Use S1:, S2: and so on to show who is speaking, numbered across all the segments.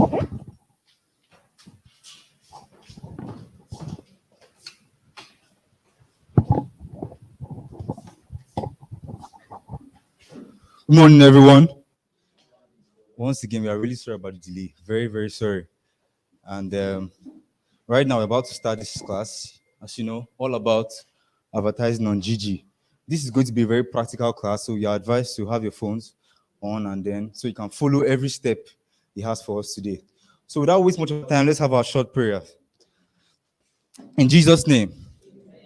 S1: Good morning, everyone. Once again, we are really sorry about the delay. Very, very sorry. And right now, we're about to start this class. As you know, all about advertising on Gigi. This is going to be a very practical class, so you're advised to have your phones on and then so you can follow every step he has for us today. So without wasting much of our time, let's have our short prayer. In Jesus' name,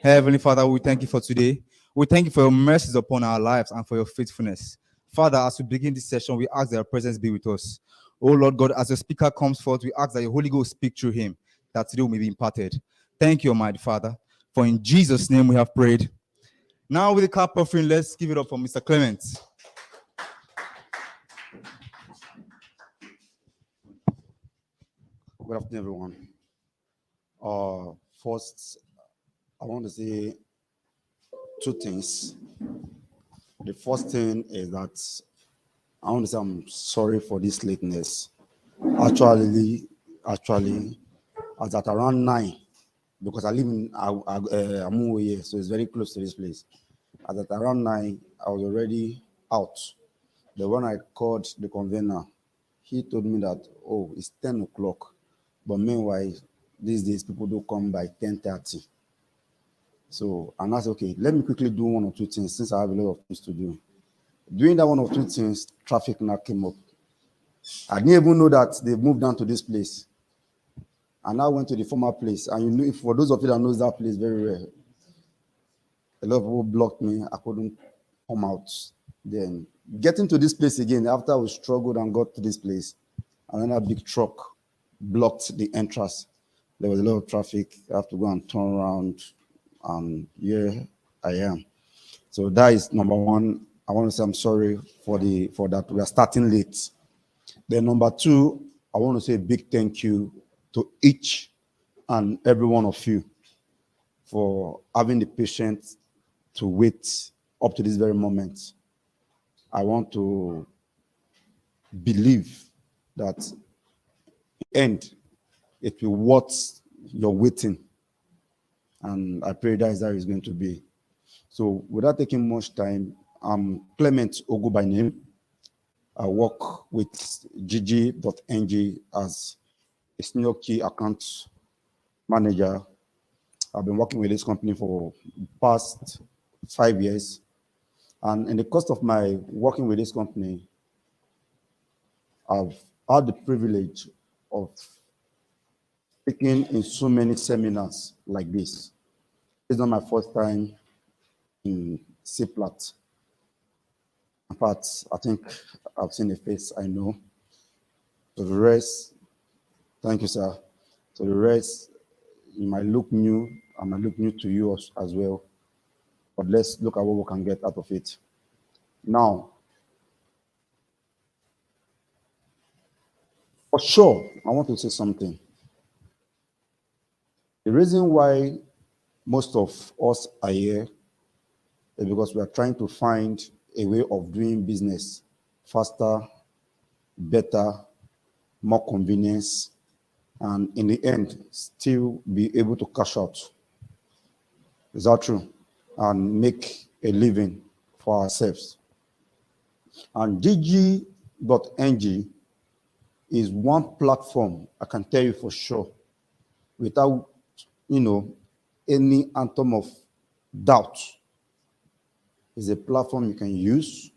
S1: Heavenly Father, we thank you for today. We thank you for your mercies upon our lives and for your faithfulness. Father, as we begin this session, we ask that your presence be with us. Oh Lord God, as the speaker comes forth, we ask that your Holy Ghost speak through him, that today may be imparted. Thank you, Almighty Father, for in Jesus' name we have prayed. Now with the cup offering, let's give it up for Mr. Clement.
S2: Good afternoon, everyone. First, I want to say two things. The first thing is that I want to say I'm sorry for this lateness. Actually, I was at around 9 because I live in Amuwe, so it's very close to this place. At around 9, I was already out. But when I called the convener, he told me that, oh, it's 10 o'clock. But meanwhile, these days, people do come by 10:30. So, and I said, okay, let me quickly do one or two things since I have a lot of things to do. Doing that one or two things, traffic now came up. I didn't even know that they moved down to this place. And I went to the former place. And you know, for those of you that knows that place very well, a lot of people blocked me. I couldn't come out. Then getting to this place again, after we struggled and got to this place, another big truck blocked the entrance. There was a lot of traffic. I have to go and turn around, and here I am. So that is number one. I want to say I'm sorry for that. We are starting late. Then number two, I want to say a big thank you to each and every one of you for having the patience to wait up to this very moment. I want to believe that in the end, it will worth your waiting. And I pray that is how it's going to be. So without taking much time, I'm Clement Ogu by name. I work with Jiji.Ng as a senior key account manager. I've been working with this company for the past 5 years. And in the course of my working with this company, I've had the privilege of speaking in so many seminars like this. It's not my first time in CPLAT. In fact, I think I've seen a face I know. So the rest, thank you, sir. So the rest, you might look new, I might look new to you as well. But let's look at what we can get out of it. Now, for sure, I want to say something. The reason why most of us are here is because we are trying to find a way of doing business faster, better, more convenience, and in the end, still be able to cash out. Is that true? And make a living for ourselves. And Jiji.Ng is one platform, I can tell you for sure, without, any atom of doubt. Is a platform you can use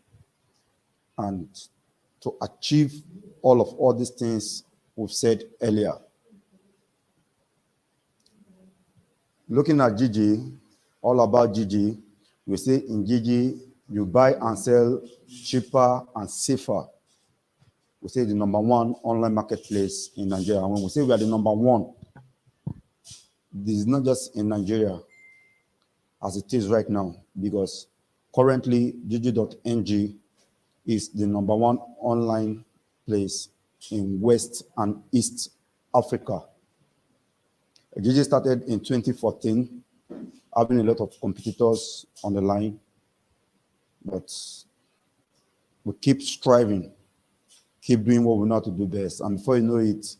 S2: and to achieve all these things we've said earlier. Looking at Jiji, all about Jiji, we say in Jiji, you buy and sell cheaper and safer. We say the number one online marketplace in Nigeria. When we say we are the number one, this is not just in Nigeria as it is right now, because currently Jiji.Ng is the number one online place in West and East Africa. Jiji started in 2014, having a lot of competitors on the line, but we keep striving keep doing what we know how to do best. And before you know it,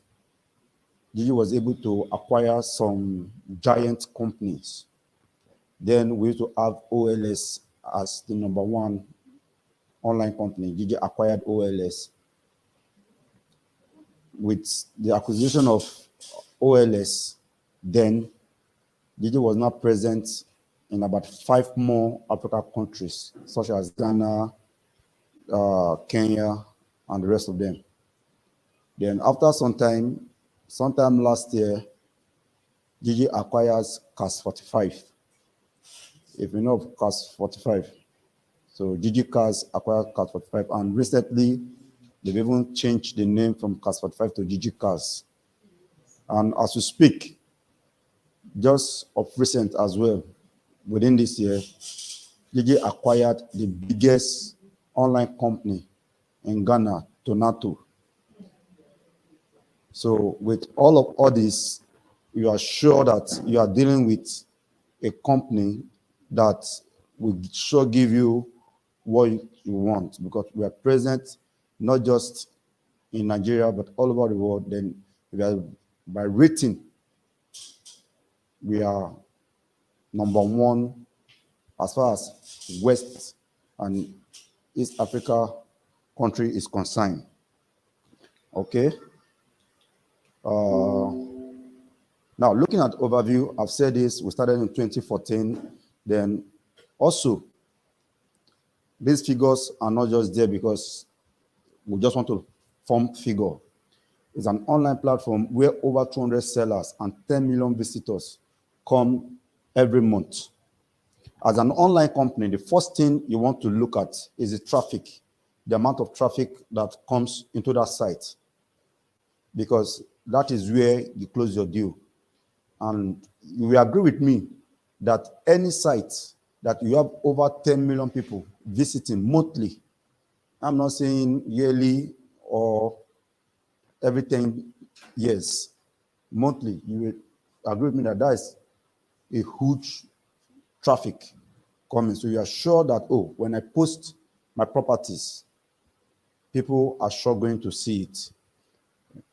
S2: Gigi was able to acquire some giant companies. Then we used to have OLS as the number one online company. Gigi acquired OLS. With the acquisition of OLS, then Gigi was now present in about 5 more African countries, such as Ghana, Kenya, and the rest of them. Then after sometime last year, Gigi acquires CAS 45. If you know of CAS 45, so Gigi Cars acquired CAS 45, and recently they've even changed the name from CAS 45 to Gigi Cars. And as we speak, just of recent as well, within this year, Gigi acquired the biggest online company in Ghana, Tonato. So with all this, you are sure that you are dealing with a company that will sure give you what you want, because we are present not just in Nigeria but all over the world. Then we are, by rating, we are number one as far as West and East Africa country is concerned. Okay. Now, looking at overview, I've said this, we started in 2014. Then also, these figures are not just there because we just want to form figure. It's an online platform where over 200 sellers and 10 million visitors come every month. As an online company, the first thing you want to look at is the traffic, the amount of traffic that comes into that site, because that is where you close your deal. And you will agree with me that any site that you have over 10 million people visiting monthly, I'm not saying yearly or every 10 years, monthly, you will agree with me that that is a huge traffic coming. So you are sure that, oh, when I post my properties, people are sure going to see it.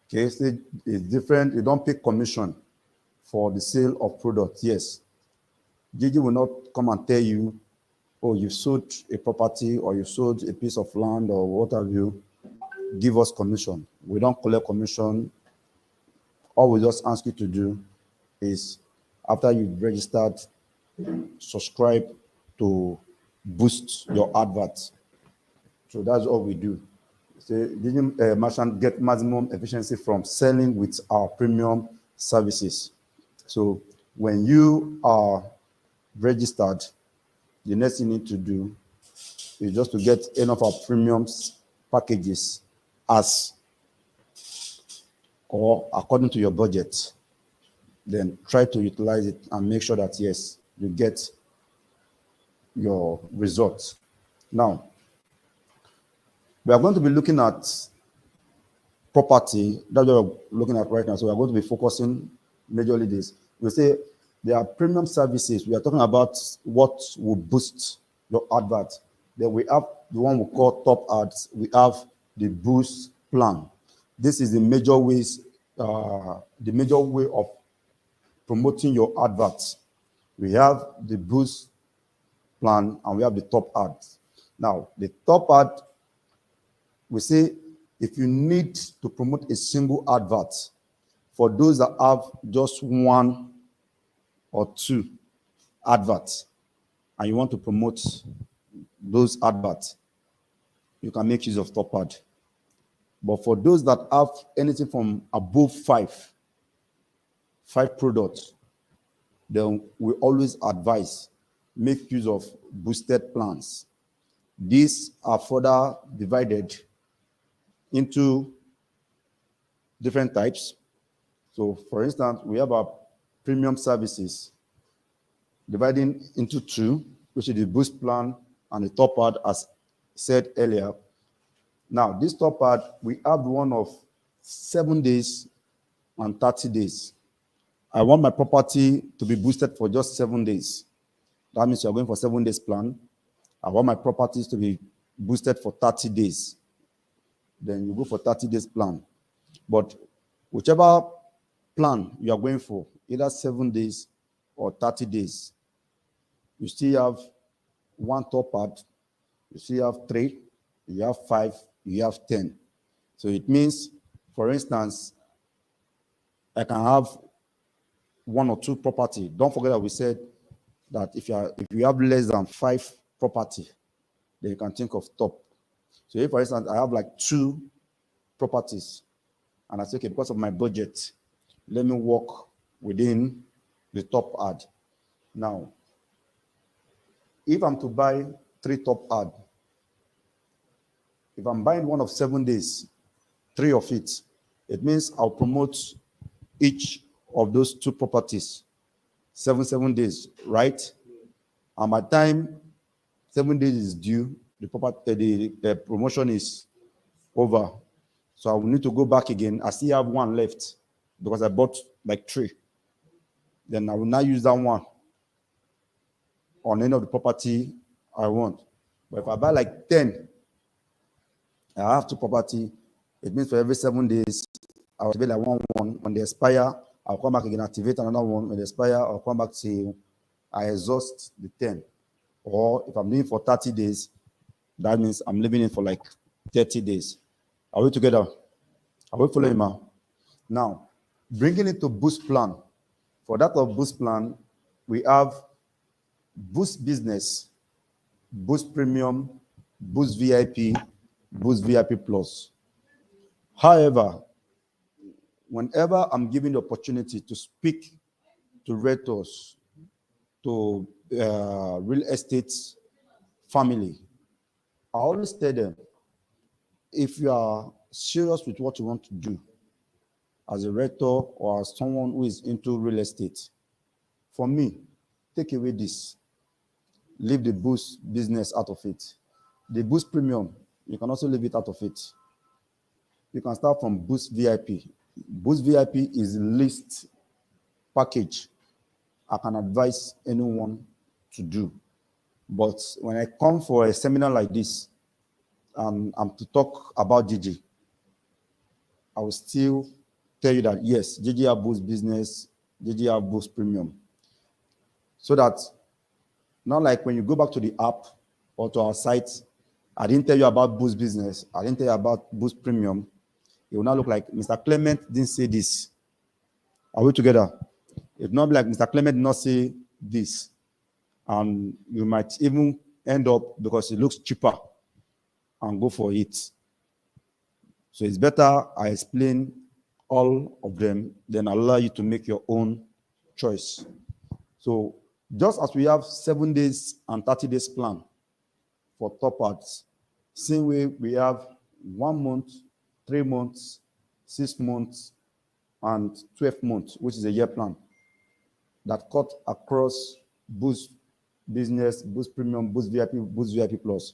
S2: Okay, so it's different. You don't pay commission for the sale of products. Yes, Gigi will not come and tell you, oh, you sold a property or you sold a piece of land or what have you, give us commission. We don't collect commission. All we just ask you to do is, after you've registered, subscribe to boost your adverts. So that's all we do. So Gigi merchant get maximum efficiency from selling with our premium services. So when you are registered, the next thing you need to do is just to get enough of premium packages as or according to your budget. Then try to utilize it and make sure that, yes, you get your results. Now, we are going to be looking at property. That's what we're looking at right now. So we're going to be focusing majorly this. We say there are premium services. We are talking about what will boost your advert. Then we have the one we call top ads. We have the boost plan. This is the major ways, the major way of promoting your adverts. We have the boost plan and we have the top ads. Now, the top ad, we say if you need to promote a single advert, for those that have just 1 or 2 adverts and you want to promote those adverts, you can make use of top ad. But for those that have anything from above 5 products, then we always advise make use of boosted plans. These are further divided into different types. So for instance, we have our premium services dividing into 2, which is the boost plan and the top ad, as said earlier. Now, this top ad, we have one of 7 days and 30 days. I want my property to be boosted for just 7 days. That means you're going for 7 days plan. I want my properties to be boosted for 30 days. then you go for 30 days plan. But whichever plan you are going for, either 7 days or 30 days, you still have one top ad, you still have 3, you have 5, you have 10. So it means, for instance, I can have 1 or 2 property. Don't forget that we said that if you have less than 5 property, then you can think of top. So if, for instance, I have like 2 properties, and I say, okay, because of my budget, let me work within the top ad. Now, if I'm to buy 3 top ad, if I'm buying one of 7 days, 3 of it, it means I'll promote each of those 2 properties 7 days, right? And by the time 7 days is due, the promotion is over. So I will need to go back again. I still have 1 left because I bought like 3. Then I will now use that one on any of the property I want. But if I buy like 10, I have 2 property. It means for every 7 days, I'll activate like one. When they expire, I'll come back again, activate another one. When they expire, I'll come back till I exhaust the 10. Or if I'm doing for 30 days, that means I'm leaving it for like 30 days. Are we together? Are we following, ma? Now, bringing it to boost plan. For that of boost plan, we have boost business, boost premium, boost VIP, boost VIP plus. However, whenever I'm given the opportunity to speak to realtors, to real estate family, I always tell them, if you are serious with what you want to do as a realtor or as someone who is into real estate, for me, take away this. Leave the boost business out of it. The boost premium, you can also leave it out of it. You can start from boost VIP. Boost VIP is the least package I can advise anyone to do. But when I come for a seminar like this, I'm to talk about Jiji, I will still tell you that yes, Jiji have boost business, Jiji have boost premium. So that not like when you go back to the app or to our site, I didn't tell you about boost business, I didn't tell you about boost premium. It will not look like Mr. Clement didn't say this. Are we together? It will not be like Mr. Clement did not say this. And you might even end up, because it looks cheaper, and go for it. So it's better I explain all of them, then allow you to make your own choice. So just as we have 7 days and 30 days plan for top ads, same way we have 1 month, 3 months, 6 months, and 12 months, which is a year plan that cut across boost business, boost premium, boost VIP plus.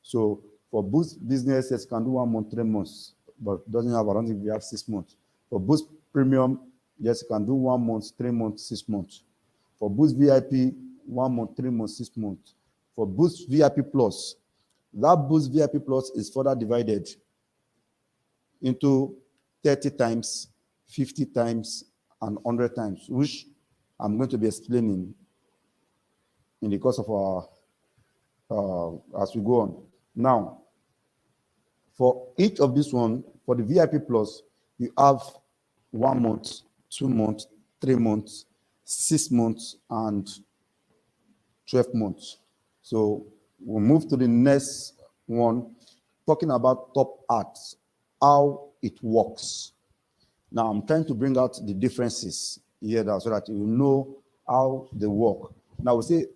S2: So for boost business, yes, you can do 1 month, 3 months, but doesn't have, I don't think we have 6 months. For boost premium, yes, you can do 1 month, 3 months, 6 months. For boost VIP, 1 month, 3 months, 6 months. For boost VIP plus, that boost VIP plus is further divided into 30 times, 50 times, and 100 times, which I'm going to be explaining in the course of our as we go on. Now, for each of this one, for the VIP plus, you have 1 month, 2 months, 3 months, 6 months, and 12 months. So we'll move to the next one, talking about top ads, how it works. Now I'm trying to bring out the differences here so that you know how they work. Now we say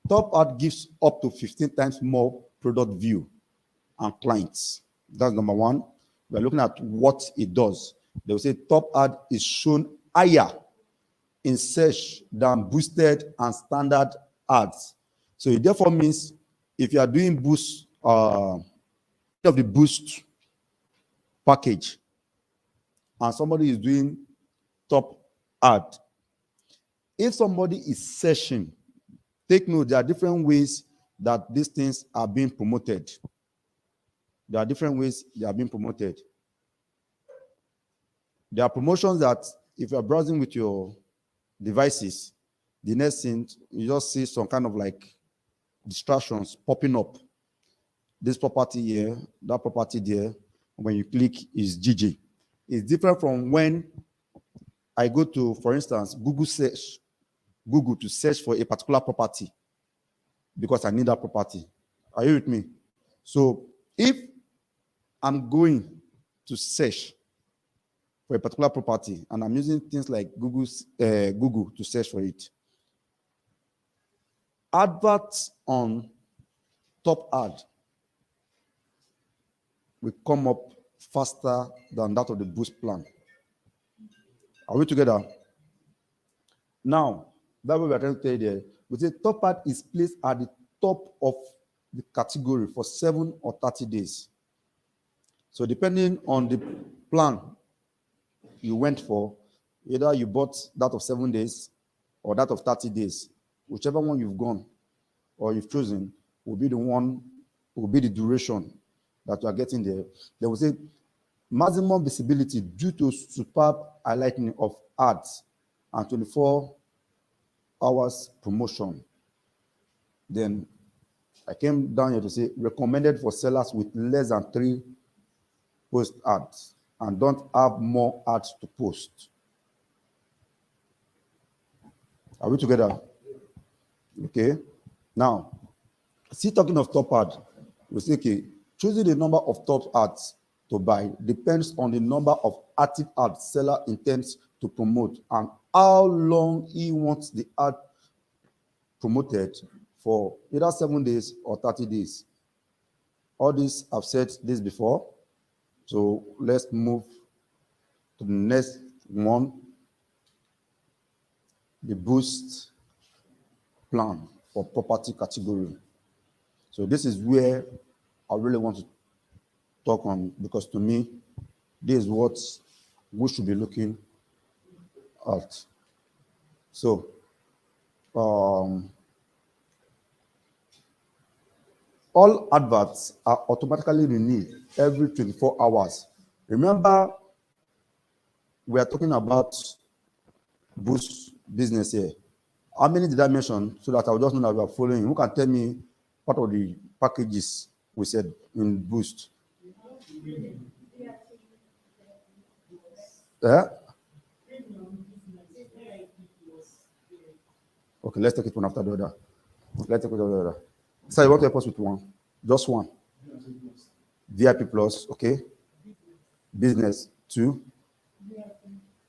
S2: top ad gives up to 15 times more product view and clients. That's number one. We're looking at what it does. They will say top ad is shown higher in search than boosted and standard ads. So it therefore means if you are doing boost of the boost package and somebody is doing top ad, if somebody is searching, take note, there are different ways that these things are being promoted. There are different ways they are being promoted. There are promotions that if you are browsing with your devices, the next thing you just see some kind of like distractions popping up. This property here, that property there. When you click, is Jiji. It's different from when I go to, for instance, Google to search for a particular property because I need that property. Are you with me? So if I'm going to search for a particular property and I'm using things like Google to search for it, adverts on top ad will come up faster than that of the boost plan. Are we together? Now, that way we are trying to tell you there. We say top ad is placed at the top of the category for 7 or 30 days. So depending on the plan you went for, either you bought that of 7 days or that of 30 days, whichever one you've gone or you've chosen will be the duration that you are getting there. They will say maximum visibility due to superb highlighting of ads and 24 hours promotion. Then I came down here to say recommended for sellers with less than 3 post ads and don't have more ads to post. Are we together? Okay. Now, see, talking of top ad, we say, okay, choosing the number of top ads to buy depends on the number of active ads seller intends to promote and how long he wants the ad promoted for, either 7 days or 30 days. All this, I've said this before. So let's move to the next one, the boost plan for property category. So this is where I really want to talk on, because to me, this is what we should be looking at. So, all adverts are automatically renewed every 24 hours. Remember, we are talking about boost business here. How many did I mention so that I'll just know that we are following? Who can tell me part of the packages we said in boost? Yeah? Okay, let's take it one after the other. Let's take it one after the other. So you want to help us with one? Just one. VIP plus, okay. Business 2.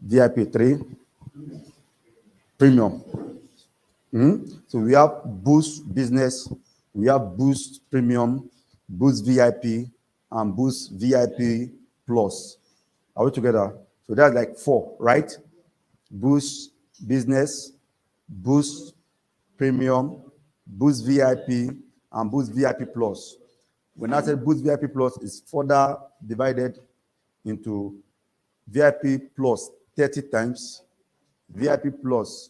S2: VIP 3. Premium. So we have Boost Business, we have Boost Premium, Boost VIP, and Boost VIP Plus. Are we together? So that's like 4, right? Boost Business, Boost Premium, Boost VIP, and Boost VIP Plus. When I said Boost VIP Plus, is further divided into VIP Plus 30 times, VIP Plus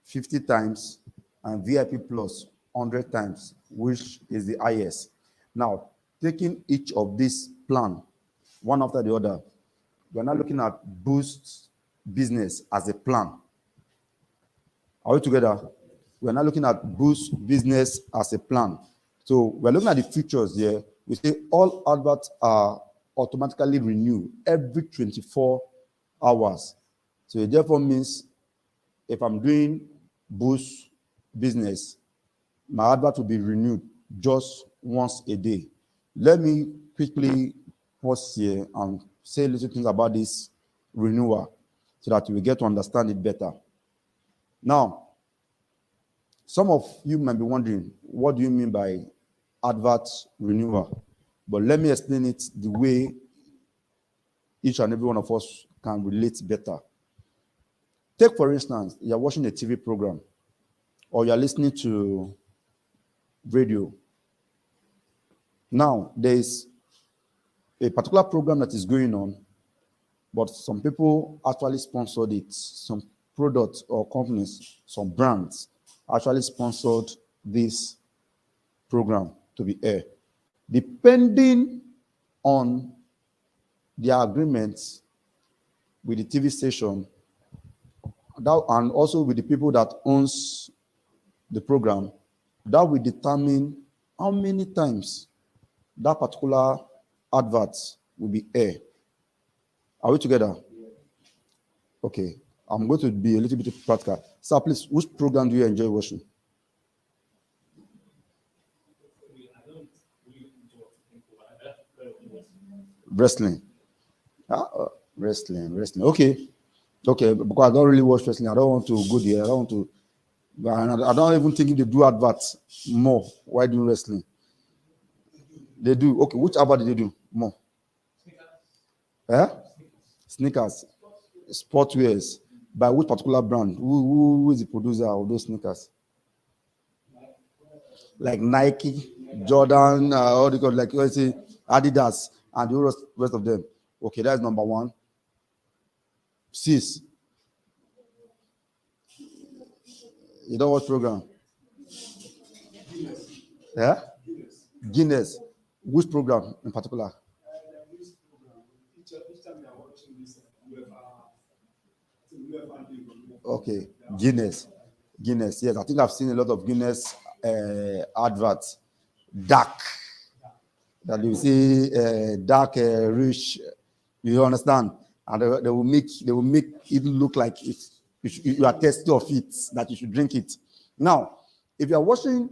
S2: 50 times, and VIP Plus 100 times, which is the highest. Now, taking each of these plan, one after the other, we're now looking at Boost Business as a plan. Are we together? We're now looking at Boost Business as a plan. So we're looking at the features here. We say all adverts are automatically renewed every 24 hours. So it therefore means if I'm doing Boost Business, my advert will be renewed just once a day. Let me quickly pause here and say a little things about this renewal so that you will get to understand it better. Now, some of you might be wondering, what do you mean by advert renewal? But let me explain it the way each and every one of us can relate better. Take, for instance, you're watching a TV program or you're listening to radio. Now, there is a particular program that is going on, but some people actually sponsored it. Some products or companies, some brands actually sponsored this program to be aired. Depending on their agreements with the TV station, that, and also with the people that owns the program, that will determine how many times that particular advert will be aired. Are we together? Okay. I'm going to be a little bit practical. Sir, please, which program do you enjoy watching? Wrestling. Wrestling. Okay. Because I don't really watch wrestling. I don't want to go there. I don't want to. I don't even think if they do adverts more. Why do wrestling? They do. Okay. Which advert do they do more? Sneakers. Sportwears. By which particular brand? Who is the producer of those sneakers? Like Nike, Jordan, all the like let's say Adidas, and the rest of them. Okay, that's number one. Sis, you don't watch program? Yeah? Guinness. Which program in particular? Okay, Guinness. Yes, I think I've seen a lot of Guinness adverts. Dark. That you see dark, rich. You understand? And they will make it look like you are thirsty of it, that you should drink it. Now, if you are watching,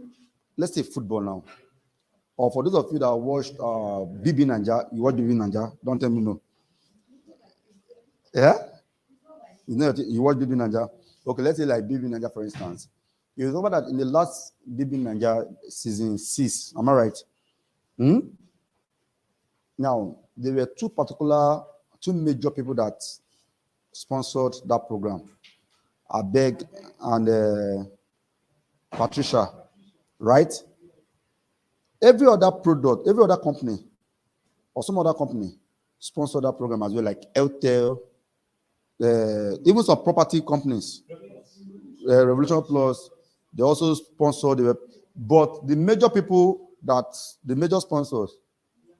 S2: let's say football now, or for those of you that watched Jiji.Ng, you watch Jiji.Ng, don't tell me no. Yeah? You watch Jiji.Ng. Okay, let's say like Jiji.Ng, for instance. You remember that in the last Jiji.Ng season 6, am I right? Now, there were two major people that sponsored that program. Abeg and Patricia, right? Every other company, or some other company sponsored that program as well, like Airtel, even some property companies, Revolution Plus, they also sponsored. But the major sponsors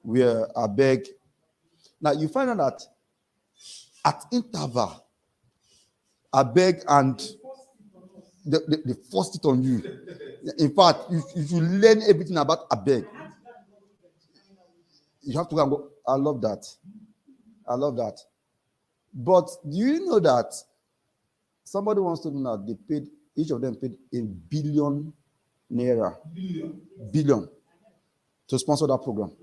S2: were Abeg. Now, you find out that at interval, Abeg and they forced it on you. In fact, if you learn everything about Abeg, you have to go and go. I love that. But do you know that somebody wants to know that each of them paid $1 billion billion to sponsor that program?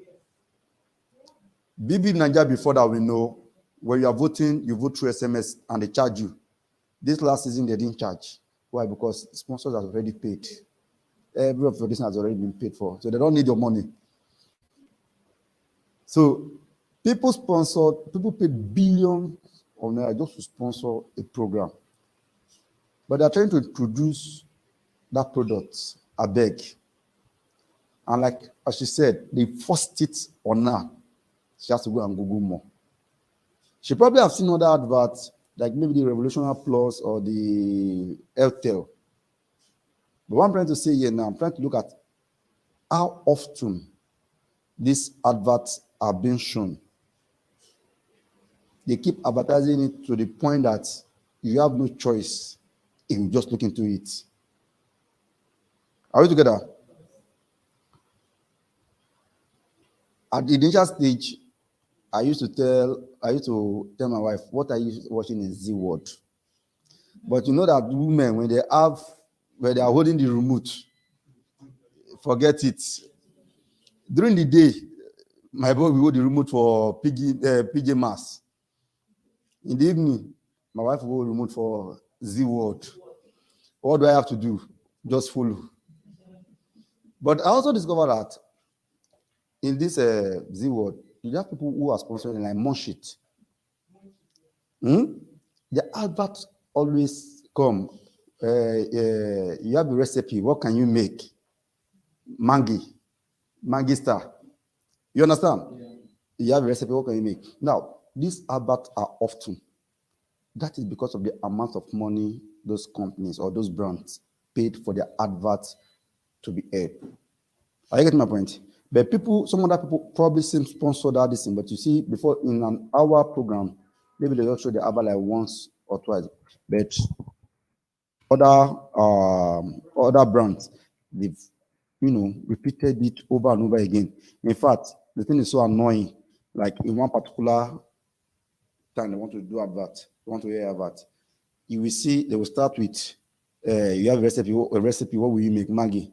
S2: Jiji.Ng, before that, we know when you are voting, you vote through SMS and they charge you. This last season, they didn't charge. Why? Because sponsors have already paid. Every of this has already been paid for. So they don't need your money. So people paid billions of naira just to sponsor a program. But they're trying to introduce that product, Abeg. And like as she said, they forced it on her. She has to go and Google more. She probably have seen other adverts, like maybe the Revolution Plus or the Airtel. But what I'm trying to say here now, I'm trying to look at how often these adverts are being shown. They keep advertising it to the point that you have no choice if you just look into it. Are we together? At the initial stage, I used to tell my wife, what are you watching in Z Word? But you know that women, when they are holding the remote, forget it. During the day, my boy will hold the remote for PJ Masks. In the evening, my wife will hold the remote for Z Word. What do I have to do? Just follow. But I also discovered that in this Z Word, you have people who are sponsoring like Munchit. The advert always come. You have a recipe. What can you make? Maggi Star. You understand? Yeah. You have a recipe. What can you make? Now, these adverts are often. That is because of the amount of money those companies or those brands paid for their adverts to be aired. Are you getting my point? But people, some other people probably same sponsor that this thing. But you see, before in an hour program, maybe they just show the advert like once or twice. But other brands, they've repeated it over and over again. In fact, the thing is so annoying. Like in one particular time, they want to do advert, they want to hear advert. You will see they will start with you have a recipe. What will you make, Maggie?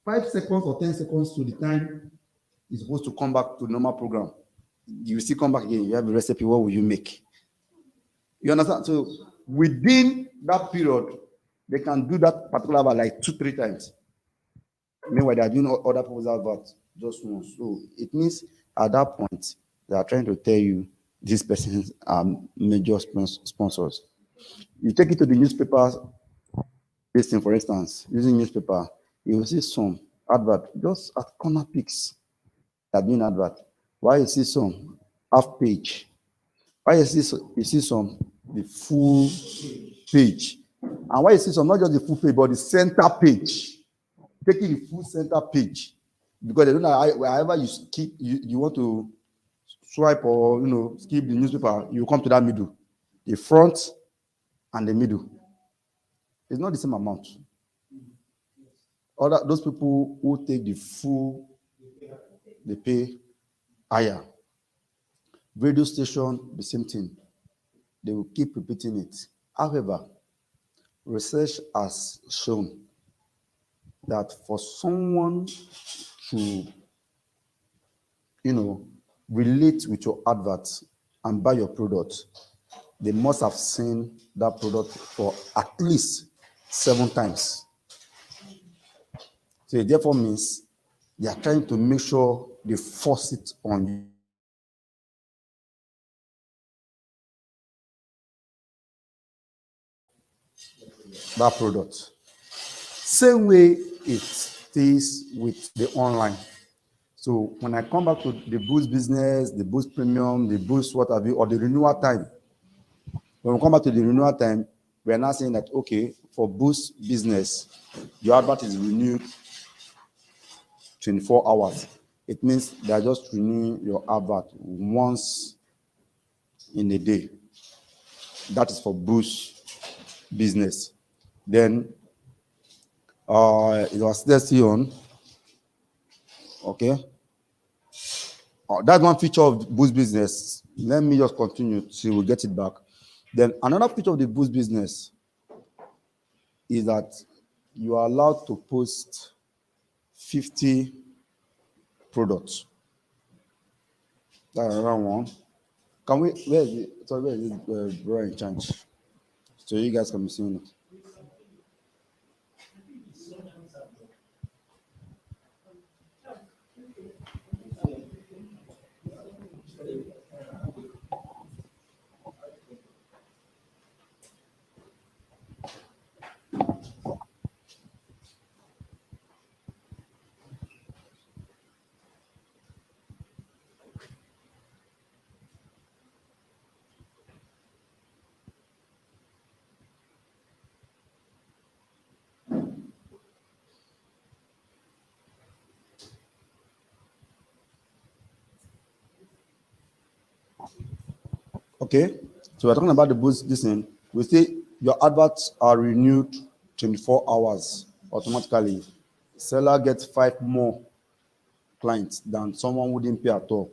S2: 5 seconds or 10 seconds to the time is supposed to come back to the normal program. You will still come back again. You have a recipe. What will you make? You understand? So within that period, they can do that particular advert like 2-3 times. Meanwhile, they are doing other people's adverts just once. So it means at that point, they are trying to tell you these persons are major sponsors. You take it to the newspapers, this thing, for instance, using newspaper, you will see some advert just at corner picks that doing advert. Why you see some half page? Why you see some the full page? And why you see some not just the full page, but the center page? Taking the full center page, because they don't know wherever you skip, you want to swipe or skip the newspaper, you come to that middle, the front and the middle. It's not the same amount. Those people who take the full, they pay higher. Radio station, the same thing. They will keep repeating it. However, research has shown that for someone to, relate with your advert and buy your product, they must have seen that product for at least 7 times. So it therefore means they are trying to make sure they force it on you. That product. Same way it is with the online. So when I come back to the Boost business, the Boost premium, the Boost what have you, or the renewal time, when we come back to the renewal time, we are now saying that, okay, for Boost business, your advert is renewed 24 hours. It means they are just renewing your advert once in a day. That is for Boost business. Then it was still on. Okay. That's one feature of Boost business. Let me just continue till we get it back. Then another feature of the Boost business is that you are allowed to post 50 products. That's another one. Can we? Where is it? Sorry, where is it? Bro in charge. So you guys can be seeing it. Okay, so we're talking about the Boost. Listen, we say your adverts are renewed 24 hours automatically. Seller gets 5 more clients than someone who didn't pay at all.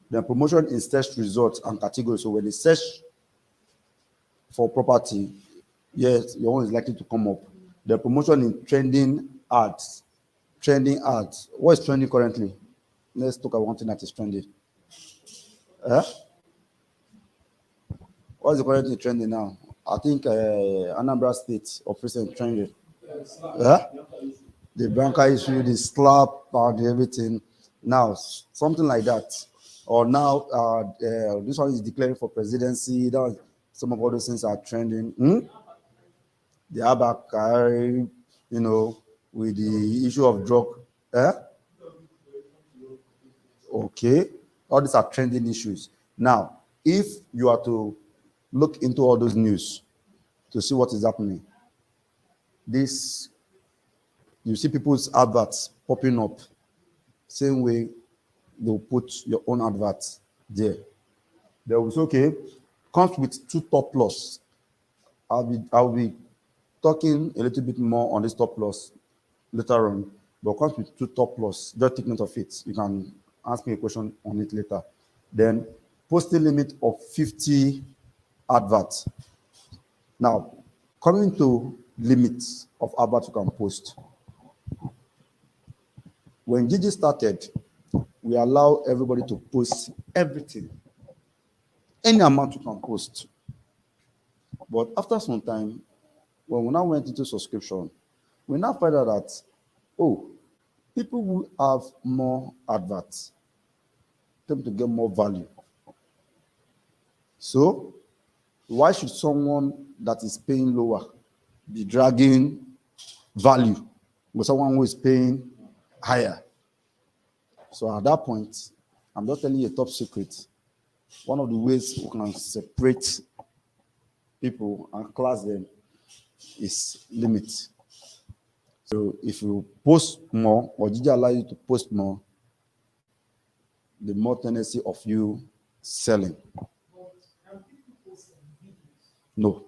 S2: The promotion in search results and categories. So when they search for property, yes, your one is likely to come up. The promotion in trending ads. Trending ads. What is trending currently? Let's talk about one thing that is trending. What's the currently trending now? I think Anambra State of recent trending. The banker issue, the slap and everything. Now, something like that. Or now, this one is declaring for presidency. Some of all those things are trending. The Abakari, with the issue of drug. Okay. All these are trending issues. Now, if you are to look into all those news to see what is happening, you see people's adverts popping up Same way they'll put your own advert there. They will say, okay, comes with 2 top loss. I'll be talking a little bit more on this top loss later on, but comes with 2 top loss. Just take note of it. You can ask me a question on it later. Then posting limit of 50 adverts. Now, coming to limits of adverts you can post. When Jiji started, we allow everybody to post everything, any amount you can post. But after some time, when we now went into subscription, we now find out that, oh, people who have more adverts tend to get more value. So, why should someone that is paying lower be dragging value with someone who is paying higher? So at that point, I'm just telling you a top secret. One of the ways we can separate people and class them is limit. So if you post more, or Gigi allow you to post more, the more tendency of you selling. No.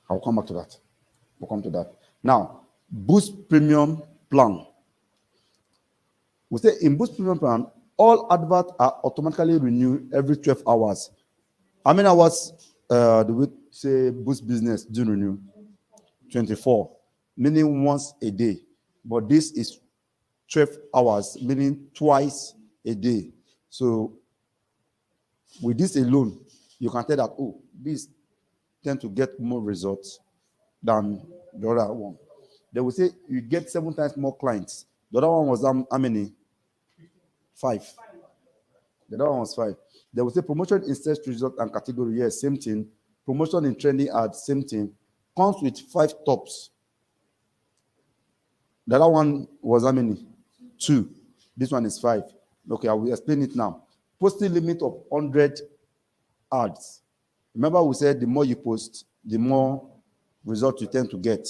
S2: I'll come back to that. We'll come to that. Now, Boost Premium Plan. We say in Boost Premium Plan, all adverts are automatically renewed every 12 hours. How many hours do we say Boost Business do renew? 24, meaning once a day. But this is 12 hours, meaning twice a day. So with this alone, you can tell that, oh, this tend to get more results than the other one. They will say you get 7 times more clients. The other one was how many? 5. The other one was 5. They will say promotion in search result and category, yes, same thing. Promotion in trending ads, same thing. Comes with 5 tops. The other one was how many? 2. This one is 5. Okay, I will explain it now. Posting limit of 100 ads. Remember we said the more you post, the more result you tend to get.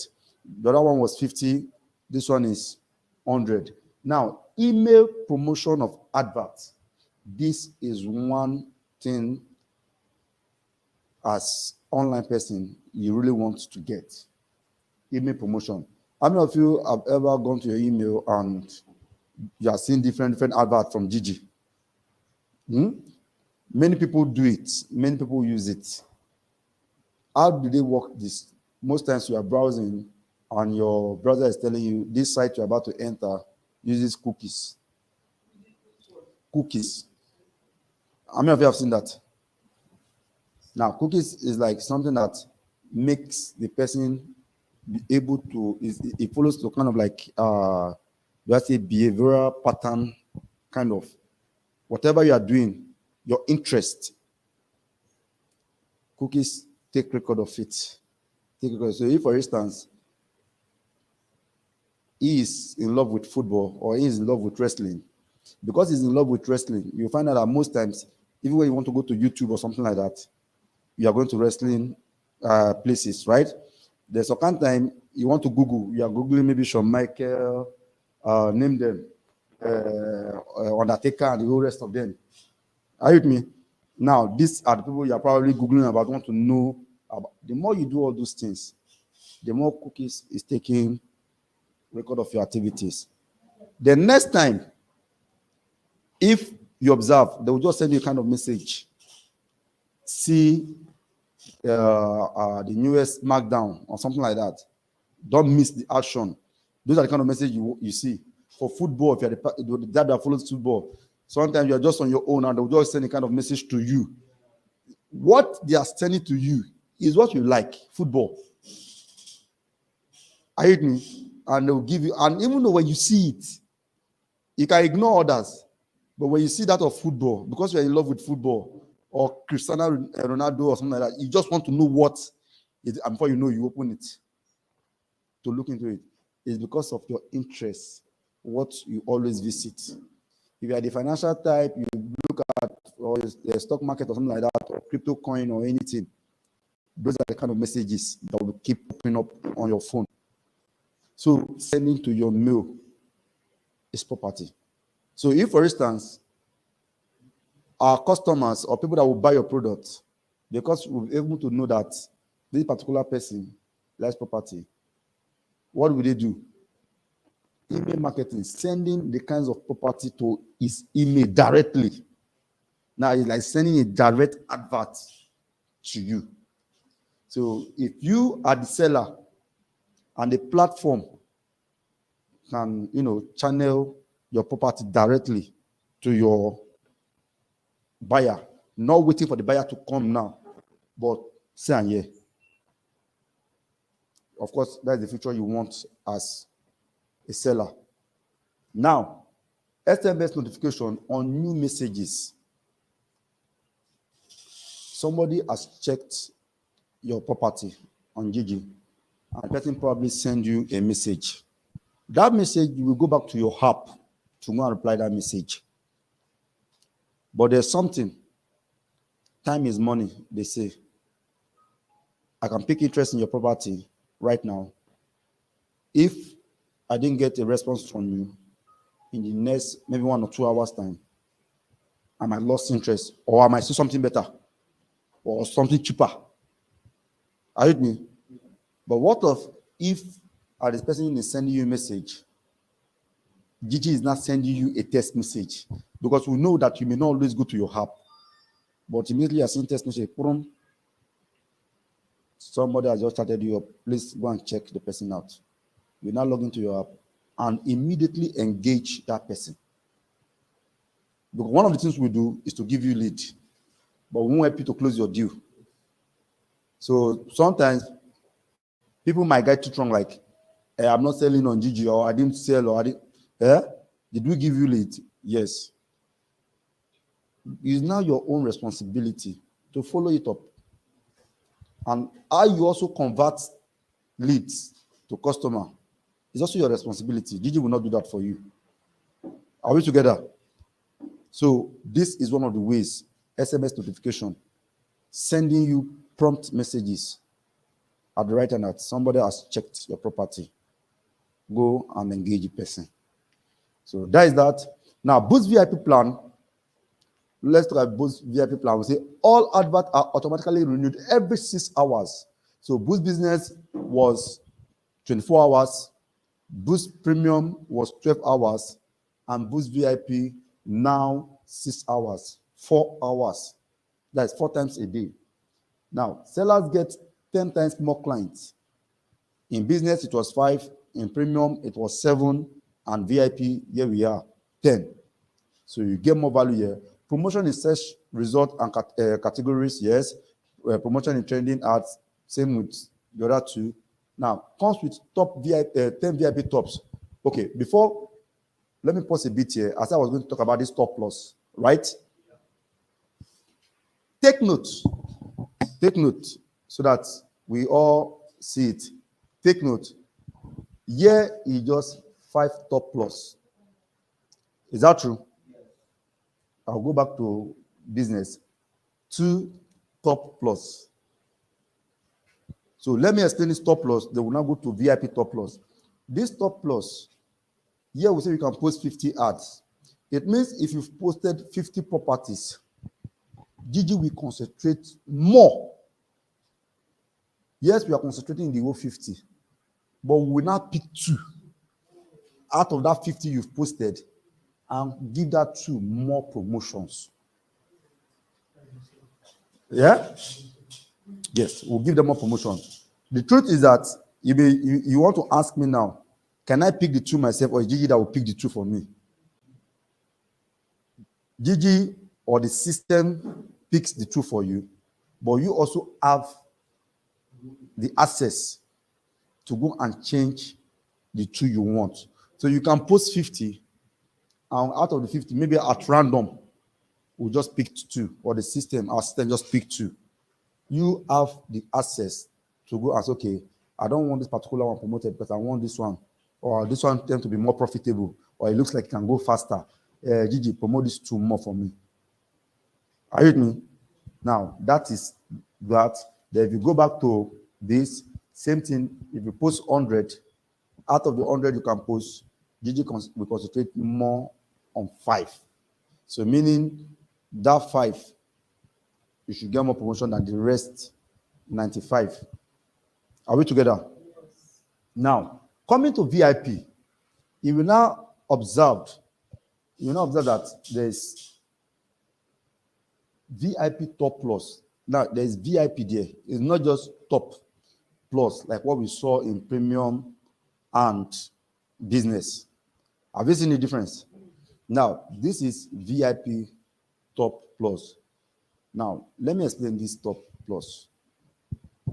S2: The other one was 50. This one is 100. Now, email promotion of adverts. This is one thing as online person you really want to get. Email promotion. How many of you have ever gone to your email and you have seen different adverts from Gigi? Many people do it. Many people use it. How do they work this? Most times you are browsing and your browser is telling you this site you're about to enter uses cookies. Cookies. How many of you have seen that? Now, cookies is like something that makes the person be able to, it follows the kind of like, let's say behavioral pattern, kind of. Whatever you are doing, your interest, cookies take record of it. Take record. So if, for instance, he is in love with football or he is in love with wrestling, because he's in love with wrestling, you find out that most times, even when you want to go to YouTube or something like that, you are going to wrestling places, right? There's a kind of time you want to Google, you are Googling maybe Shawn Michael, name them, Undertaker, and the whole rest of them. Are you with me? Now, these are the people you are probably Googling about, want to know about. The more you do all those things, the more cookies is taking record of your activities. The next time, if you observe, they will just send you a kind of message. See the newest SmackDown or something like that. Don't miss the action. Those are the kind of message you see. For football, if you're the dad that follows football, sometimes you're just on your own and they'll just send a kind of message to you. What they are sending to you is what you like, football. Are you with me? And they'll give you, and even though when you see it, you can ignore others. But when you see that of football, because you're in love with football, or Cristiano Ronaldo or something like that, you just want to know what it is, and before you know, you open it to look into it. It's because of your interest, what you always visit. If you are the financial type, you look at or the stock market or something like that, or crypto coin or anything. Those are the kind of messages that will keep popping up on your phone. So sending to your mail is property. So if, for instance, our customers or people that will buy your product, because we'll be able to know that this particular person likes property, what will they do? Email marketing, sending the kinds of property to his email directly. Now it's like sending a direct advert to you. So if you are the seller and the platform can, channel your property directly to your buyer, not waiting for the buyer to come now, but say and yeah. Of course, that's the feature you want as a seller. Now, SMS notification on new messages. Somebody has checked your property on Jiji, and the person probably send you a message. That message, you will go back to your app to go and reply that message. But there's something. Time is money, they say. I can pick interest in your property right now. If I didn't get a response from you in the next maybe 1 or 2 hours time, I might lost interest, or I might see something better or something cheaper. Are you with me? But what if this person is sending you a message, Gigi is not sending you a text message? Because we know that you may not always go to your app, but immediately as seen text message, somebody has just chatted you up. Please go and check the person out. You now log into your app and immediately engage that person. Because one of the things we do is to give you lead, but we won't help you to close your deal. So sometimes people might get too strong, like, I'm not selling on Gigi, or I didn't sell, or I didn't. Did we give you lead? Yes. It's now your own responsibility to follow it up. And how you also convert leads to customer is also your responsibility. Gigi will not do that for you. Are we together? So this is one of the ways. SMS notification, sending you prompt messages at the right time that somebody has checked your property. Go and engage the person. So that is that. Now, Boost VIP plan. Let's talk about Boost VIP plan. We say all adverts are automatically renewed every 6 hours. So Boost Business was 24 hours. Boost Premium was 12 hours. And Boost VIP now 6 hours, 4 hours. That's 4 times a day. Now, sellers get 10 times more clients. In business, it was 5. In premium, it was 7. And VIP, here we are, 10. So you get more value here. Promotion in search result and categories, yes. Promotion in trending ads, same with the other 2. Now, comes with top VIP, 10 VIP tops. Okay, before, let me pause a bit here as I was going to talk about this top plus, right? Take note so that we all see it. Take note. Here is just 5 top plus. Is that true? I'll go back to business. 2 top plus. So let me explain this top plus. They will now go to VIP top plus. This top plus, here we say you can post 50 ads. It means if you've posted 50 properties, Gigi will concentrate more. Yes, we are concentrating in the whole 50, but we will now pick 2 out of that 50 you've posted and give that 2 more promotions. Yeah? Yes, we'll give them more promotions. The truth is that you want to ask me now, can I pick the 2 myself, or is Gigi that will pick the 2 for me? Gigi or the system picks the 2 for you, but you also have the access to go and change the 2 you want. So you can post 50, and out of the 50, maybe at random, we'll just pick 2, or the system, our system just pick 2. You have the access to go and say, okay, I don't want this particular one promoted because I want this one, or this one tends to be more profitable, or it looks like it can go faster. Gigi, promote this 2 more for me. Are you with me? Now, that is that. Then if you go back to this, same thing, if you post 100, out of the 100 you can post, Gigi will concentrate more on 5. So meaning that 5, you should get more promotion than the rest 95. Are we together? Now, coming to VIP, you will now observe, that there's VIP top plus. Now, there's VIP there. It's not just top plus, like what we saw in premium and business. Have you seen the difference? Now, this is VIP top plus. Now, let me explain this top plus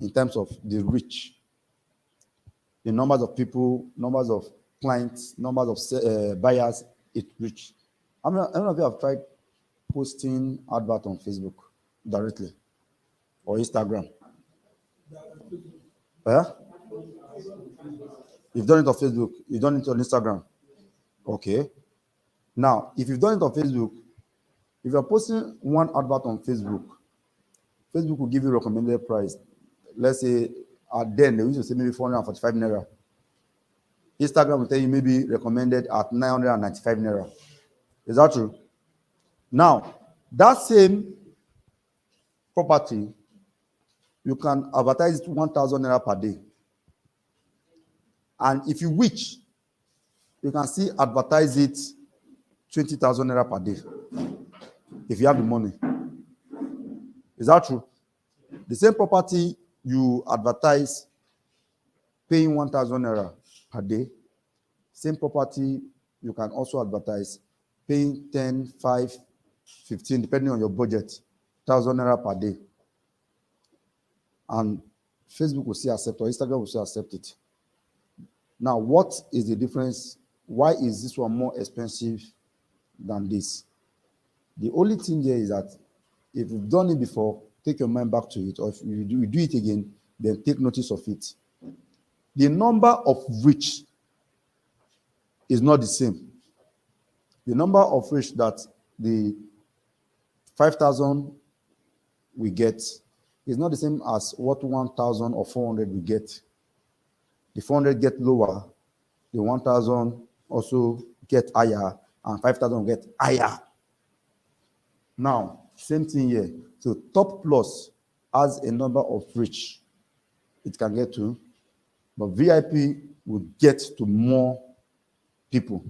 S2: in terms of the reach, the numbers of people, numbers of clients, numbers of buyers it reach. How many of you have tried posting advert on Facebook directly or Instagram? Yeah? You've done it on Facebook, you've done it on Instagram. Okay. Now, if you've done it on Facebook, if you're posting one advert on Facebook, Facebook will give you recommended price. Let's say then they used to say maybe 445 naira. Instagram will tell you maybe recommended at 995 naira. Is that true? Now, that same property, you can advertise it 1,000 naira per day. And if you wish, you can still advertise it 20,000 naira per day if you have the money. Is that true? The same property you advertise paying 1,000 naira per day, same property you can also advertise paying 10, 5, 15, depending on your budget, 1,000 naira per day. And Facebook will still accept, or Instagram will still accept it. Now, what is the difference? Why is this one more expensive than this? The only thing here is that if you've done it before, take your mind back to it, or if you do it again, then take notice of it. The number of reach is not the same. The number of reach that the 5,000 we get is not the same as what 1,000 or 400 we get. The 400 get lower, the 1,000 also get higher, and 5,000 get higher. Now, same thing here. So top plus has a number of reach it can get to, but VIP will get to more people.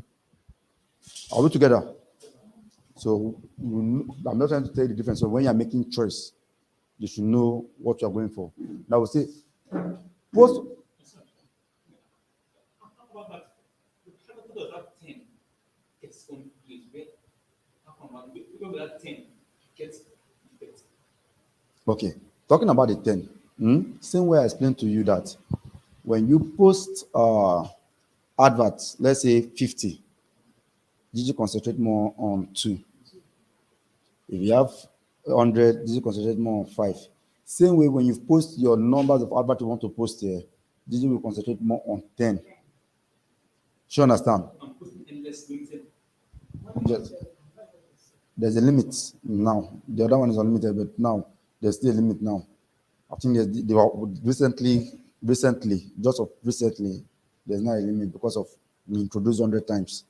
S2: Are we together? So I'm not trying to tell you the difference. So when you're making choice, you should know what you're going for. Now we'll say, post. Okay, talking about the 10, same way I explained to you that when you post adverts, let's say 50, Gigi concentrate more on 2. If you have 100, Gigi concentrate more on 5. Same way when you post your numbers of adverts you want to post here, Gigi will concentrate more on 10. Do you understand? Yes. There's a limit now. The other one is unlimited, but now there's still a limit now. I think they were recently, just of recently, there's not a limit because of we introduced 100 times.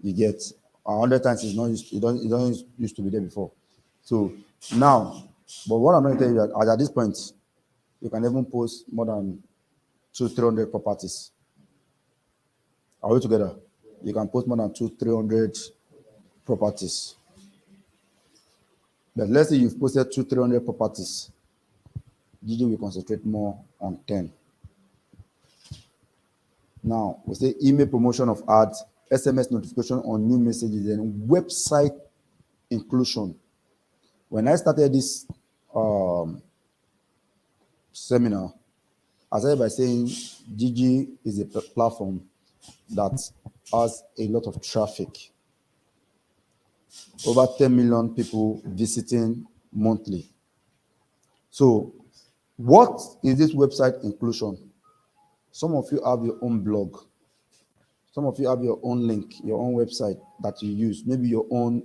S2: You get 100 times is not used, it don't used to be there before. So now, but what I'm going to tell you that at this point, you can even post more than 200-300 properties. Are we together? You can post more than 200-300 properties. But let's say you've posted 200-300 properties. Gigi will concentrate more on 10. Now, we say email promotion of ads, SMS notification on new messages, and website inclusion. When I started this seminar, I started by saying Gigi is a platform that has a lot of traffic. Over 10 million people visiting monthly. So, what is this website inclusion? Some of you have your own blog. Some of you have your own link, your own website that you use. Maybe your own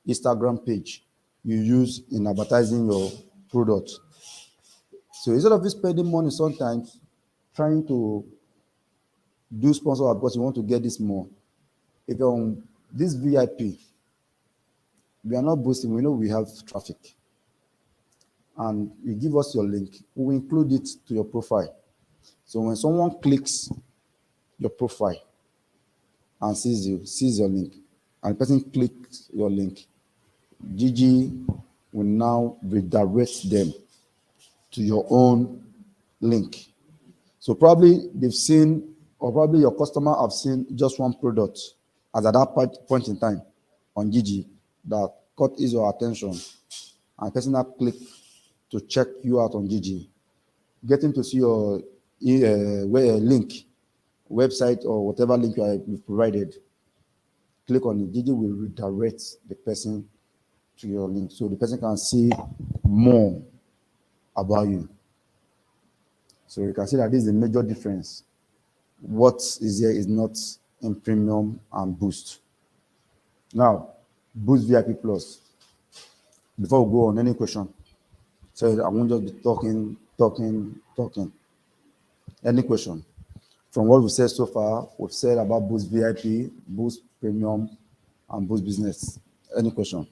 S2: Instagram page you use in advertising your product. So instead of you spending money sometimes trying to do sponsor because you want to get this more, if you're on This VIP, we are not boasting. We know we have traffic. And you give us your link, we will include it to your profile. So when someone clicks your profile and sees your link, and the person clicks your link, Gigi will now redirect them to your own link. So probably they've seen, or probably your customer have seen just one product as at that point in time on Gigi that caught his or her attention, and the person now click to check you out on Gigi, getting to see your link, website, or whatever link you've provided. Click on it. Gigi will redirect the person to your link so the person can see more about you. So you can see that this is a major difference. What is here is not in premium and boost. Now, boost VIP plus. Before we go on, any question? So I won't just be talking. Any question? From what we've said so far, we've said about boost VIP, boost premium, and boost business. Any question?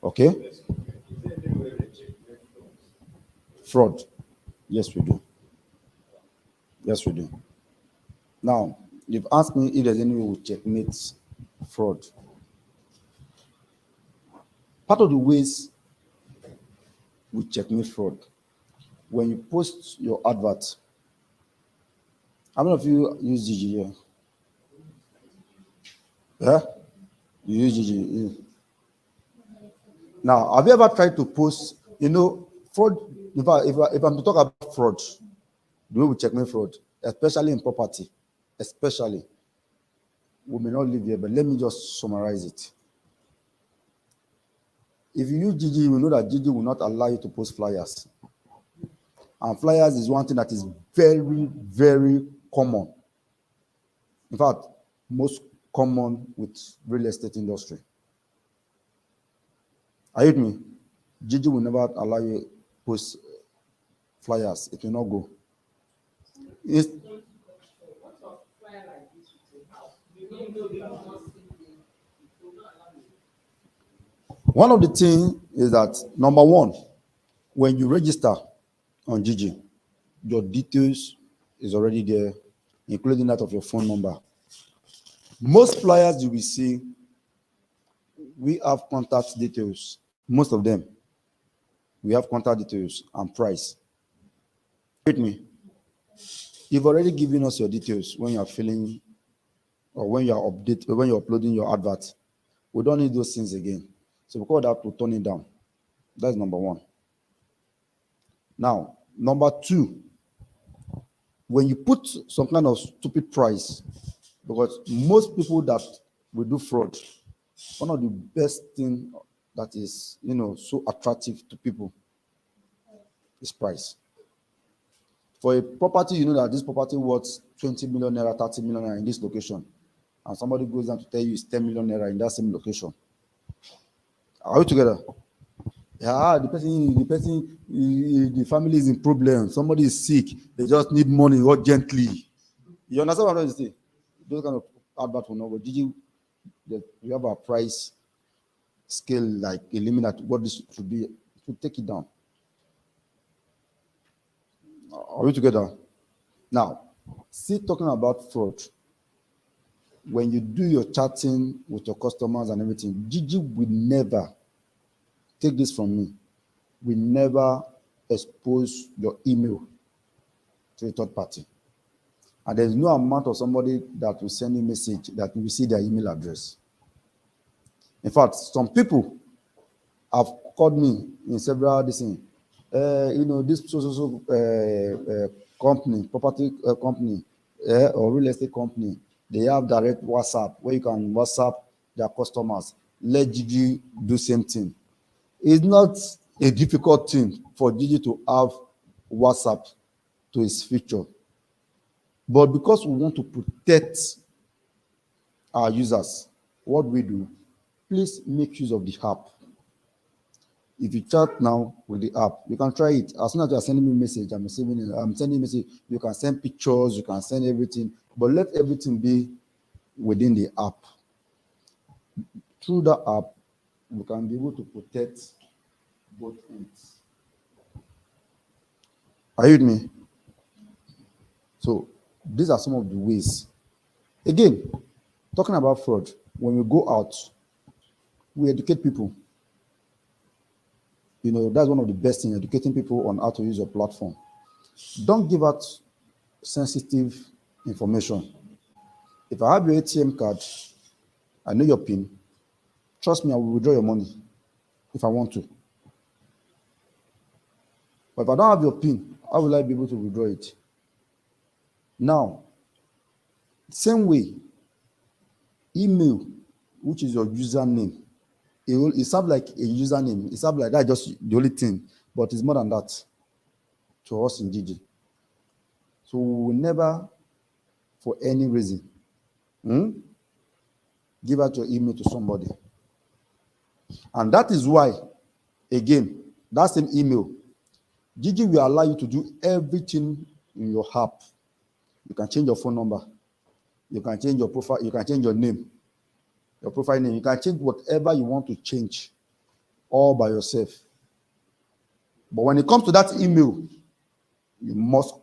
S2: Okay. Fraud. Yes, we do. Yes, we do. Now, you've asked me if there's any way we checkmate fraud. Part of the ways we checkmate fraud, when you post your advert, how many of you use Gigi here? Yeah? You use Gigi. Now, have you ever tried to post, fraud? If I'm to talk about fraud, the way we checkmate fraud, especially in property, especially, we may not live here, but let me just summarize it. If you use Gigi, you will know that Gigi will not allow you to post flyers. And flyers is one thing that is very, very common. In fact, most common with real estate industry. Are you with me? Gigi will never allow you to post flyers. It will not go. One of the things is that, number one, when you register on Gigi, your details is already there, including that of your phone number. Most flyers you will see, we have contact details. Most of them, we have contact details and price. With me, you've already given us your details when you are filling, or when you are when you're uploading your advert. We don't need those things again. So we call that to turn it down. That's number one. Now, number two, when you put some kind of stupid price, because most people that will do fraud, one of the best things that is, so attractive to people is price. For a property, you know that this property worth 20 million naira, 30 million naira in this location, and somebody goes down to tell you it's 10 million naira in that same location. Are we together? Yeah, the family is in problem. Somebody is sick. They just need money urgently. You understand what I'm trying to say? Those kind of advert will know. But Gigi, we have a price scale, like a limit at what this should be, to take it down. Are we together? Now, still talking about fraud. When you do your chatting with your customers and everything, Gigi will never, take this from me, will never expose your email to a third party. And there's no amount of somebody that will send a message that will see their email address. In fact, some people have called me in several this thing. This company, property company, or real estate company, they have direct WhatsApp where you can WhatsApp their customers. Let Gigi do same thing. It's not a difficult thing for Gigi to have WhatsApp to his feature. But because we want to protect our users, what we do, please make use of the app. If you chat now with the app, you can try it. As soon as you are sending me a message, I'm receiving it. I'm sending a message. You can send pictures, you can send everything, but let everything be within the app. Through the app, we can be able to protect both ends. Are you with me? So these are some of the ways. Again, talking about fraud, when we go out, we educate people. That's one of the best things, educating people on how to use your platform. Don't give out sensitive information. If I have your ATM card, I know your PIN, trust me, I will withdraw your money if I want to. But if I don't have your PIN, how will I be able to withdraw it? Now, same way, email, which is your username, it sounds like a username. It sounds like that's just the only thing, but it's more than that to us in Jiji. So we will never, for any reason, give out your email to somebody. And that is why, again, that same email, Jiji will allow you to do everything in your app. You can change your phone number. You can change your profile. You can change your name, your profile name. You can change whatever you want to change all by yourself. But when it comes to that email, you must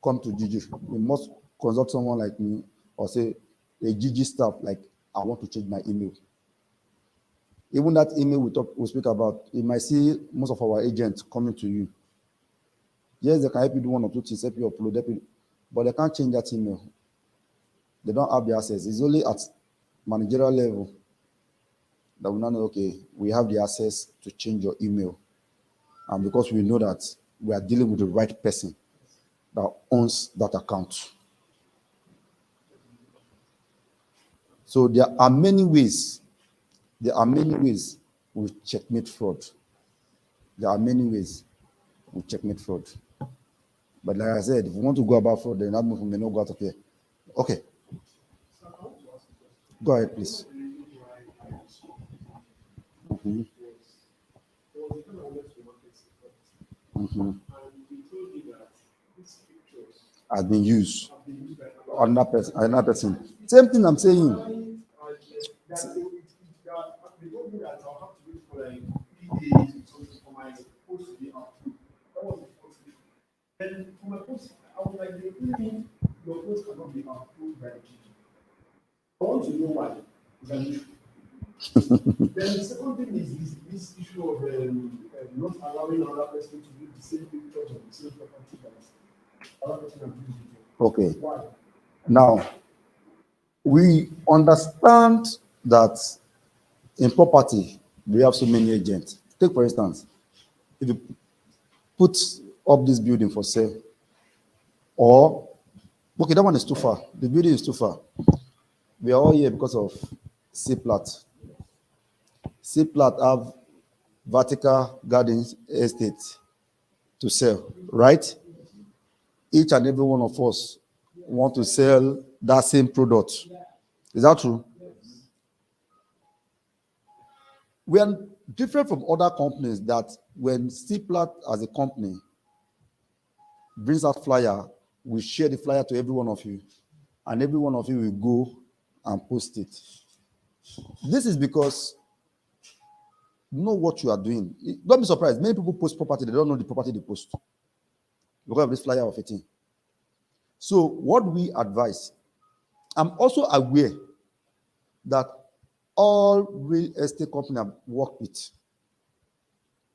S2: come to Jiji. You must consult someone like me or say a Jiji staff, like, I want to change my email. Even that email we speak about, you might see most of our agents coming to you. Yes, they can help you do one or two things, help you upload, but they can't change that email. They don't have the access. It's only at managerial level that we now know, okay, we have the access to change your email. And because we know that we are dealing with the right person that owns that account. So there are many ways. There are many ways we checkmate fraud. There are many ways we checkmate fraud. But like I said, if we want to go about fraud, then that means we may not go out of here. Okay. Go ahead, please. Mm-hmm. Mm-hmm. Has been used. Another person. Same thing I'm saying. Okay. Now, we understand that in property, we have so many agents. Take, for instance, if you put up this building for sale, or, okay, that one is too far. The building is too far. We are all here because of C-Plat. C-Plat have vertical gardens estates to sell, right? Each and every one of us want to sell that same product. Is that true? We are different from other companies that when C-Plat as a company brings out flyer, we share the flyer to every one of you, and every one of you will go and post it. This is because you know what you are doing. Don't be surprised. Many people post property, they don't know the property they post because of this flyer of 18. So what we advise, I'm also aware that all real estate companies I've worked with,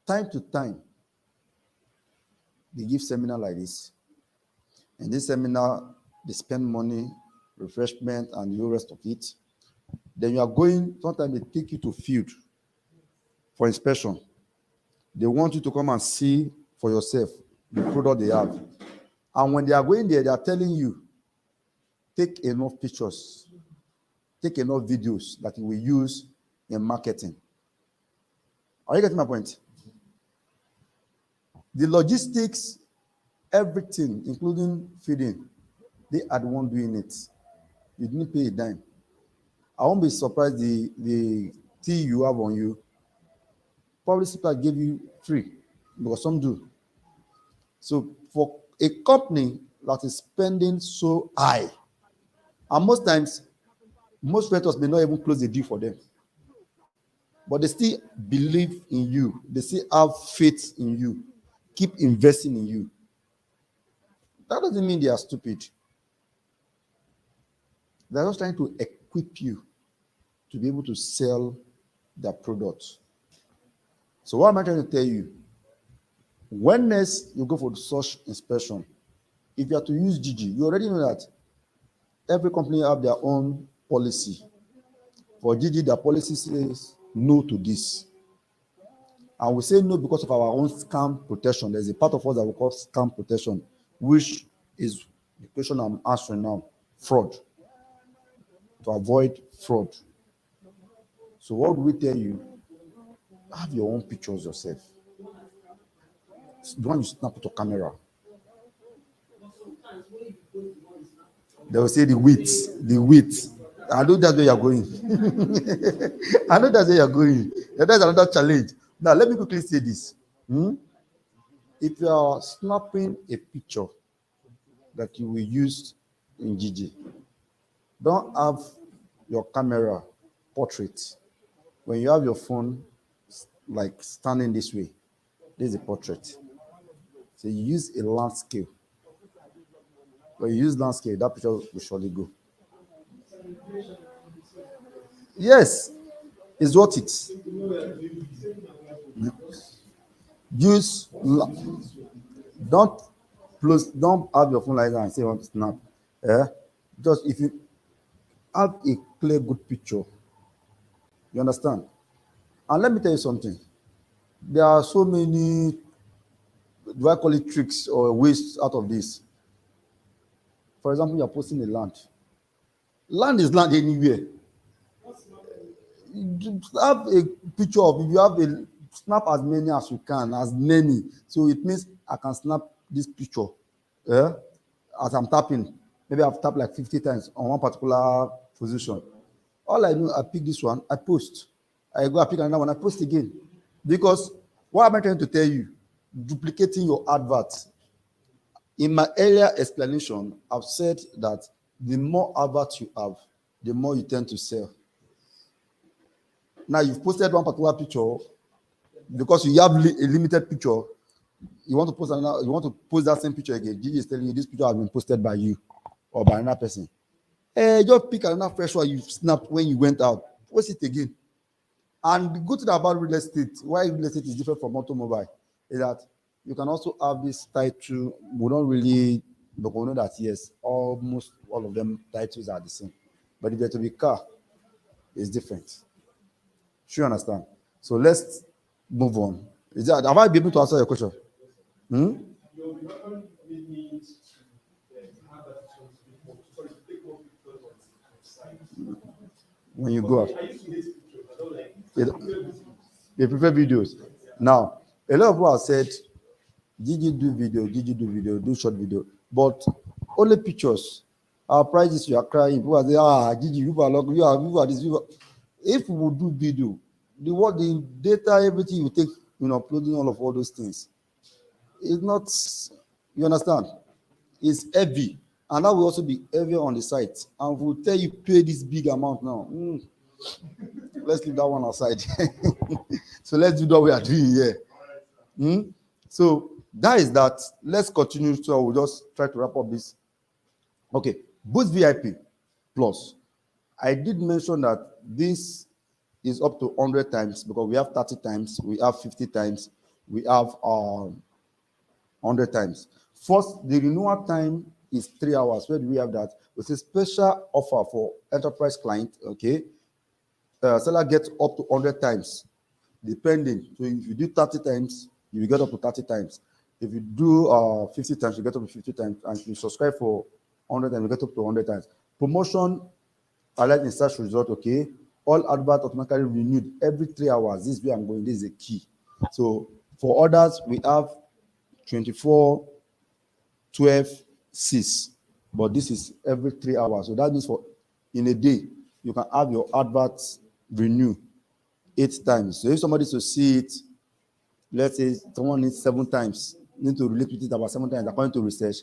S2: time to time, they give seminar like this. In this seminar, they spend money, refreshment, and the rest of it. Then you are going, sometimes they take you to field for inspection. They want you to come and see for yourself the product they have. And when they are going there, they are telling you, take enough pictures, take enough videos that you will use in marketing. Are you getting my point? The logistics, everything, including feeding, they are the one doing it. You didn't pay a dime. I won't be surprised the tea you have on you publicity plan give you free because some do. So for a company that is spending so high, and most times, most vendors may not even close the deal for them, but they still believe in you. They still have faith in you, keep investing in you. That doesn't mean they are stupid. They're just trying to equip you to be able to sell their product. So what am I trying to tell you? When next you go for such inspection, if you are to use Gigi, you already know that every company have their own policy. For Gigi, their policy says no to this. And we say no because of our own scam protection. There's a part of us that we call scam protection, which is the question I'm answering now, fraud, to avoid fraud. So what do we tell you? Have your own pictures yourself. The one you snap with your camera. They will say the width, the width. I know that's where you're going. I know that's where you're going. That's another challenge. Now, let me quickly say this. If you are snapping a picture that you will use in Gigi, don't have your camera portrait. When you have your phone like standing this way, this is a portrait. So you use a landscape. When you use landscape, that picture will surely go. Yes, it's worth it. Use don't close, don't have your phone like that and say want to snap. Just if you have a clear, good picture, you understand. And let me tell you something. There are so many, do I call it tricks or ways out of this? For example, you're posting a land. Land is land anywhere. You have a picture of it. You have a snap as many as you can, as many. So it means I can snap this picture as I'm tapping. Maybe I've tapped like 50 times on one particular position. All I know, I pick this one, I post. I go, I pick another one, I post again. Because what am I trying to tell you? Duplicating your advert. In my earlier explanation, I've said that the more adverts you have, the more you tend to sell. Now you've posted one particular picture because you have a limited picture. You want to post another, you want to post that same picture again. Gigi is telling you this picture has been posted by you or by another person. Just pick another fresh one you snapped when you went out. Post it again. And the good thing about real estate, why real estate is different from automobile, is that you can also have this title. We don't really, but we know that yes, almost all of them titles are the same. But if you're to be car, it's different. Sure, you understand? So let's move on. Is that, have I been able to answer your question? When you go out, they prefer videos. Now, a lot of people have said, Gigi do video, do short video, but only pictures. Our prices, you are crying. People are saying, Gigi, you are this. If we would do video, the data, everything you take, uploading all those things, it's not, you understand? It's heavy. And that will also be heavy on the site. And we'll tell you, pay this big amount now. Let's leave that one aside. So let's do what we are doing here. So that is that. Let's continue. So we'll just try to wrap up this. Okay. Boost VIP Plus. I did mention that this is up to 100 times because we have 30 times, we have 50 times, we have 100 times. First, the renewal time is 3 hours. Where do we have that? It's a special offer for enterprise client. Okay. Seller gets up to 100 times, depending. So if you do 30 times, you will get up to 30 times. If you do 50 times, you get up to 50 times. And if you subscribe for 100 times, you get up to 100 times. Promotion, alert in search result, okay? All adverts automatically renewed every 3 hours. This is where I'm going. This is a key. So for others, we have 24, 12, 6. But this is every 3 hours. So that means for in a day, you can have your adverts renew 8 times. So if somebody to see it let's say someone needs 7 times, need to relate with it about 7 times according to research.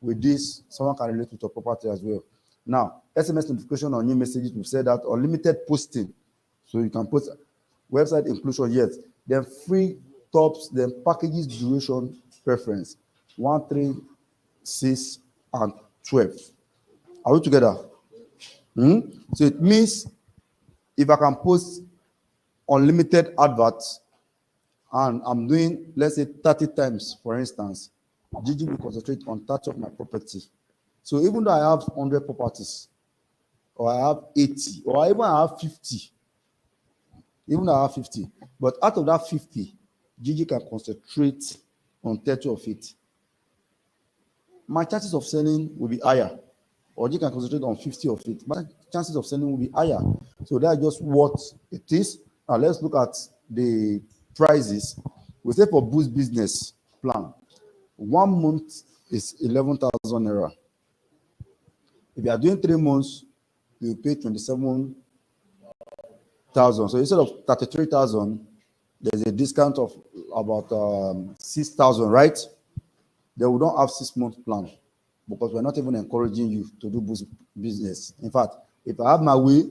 S2: With this, someone can relate with your property as well. Now, SMS notification on new messages, we've said that, unlimited posting. So you can post website inclusion, yes. Then free tops, then packages duration preference. 1, 3, 6, and 12. Are we together? So it means if I can post unlimited adverts and I'm doing, let's say, 30 times, for instance, Gigi will concentrate on 30 of my property. So even though I have 100 properties, or I have 80, or even I have 50, but out of that 50, Gigi can concentrate on 30 of it. My chances of selling will be higher. Or Gigi can concentrate on 50 of it. My chances of selling will be higher. So that's just what it is. Now let's look at the prices. We say for Boost Business Plan, 1 month is 11,000 naira. If you are doing 3 months, you pay 27,000. So instead of 33,000, there's a discount of about 6,000, right? Then we don't have 6-month plan because we're not even encouraging you to do business. In fact, if I have my way,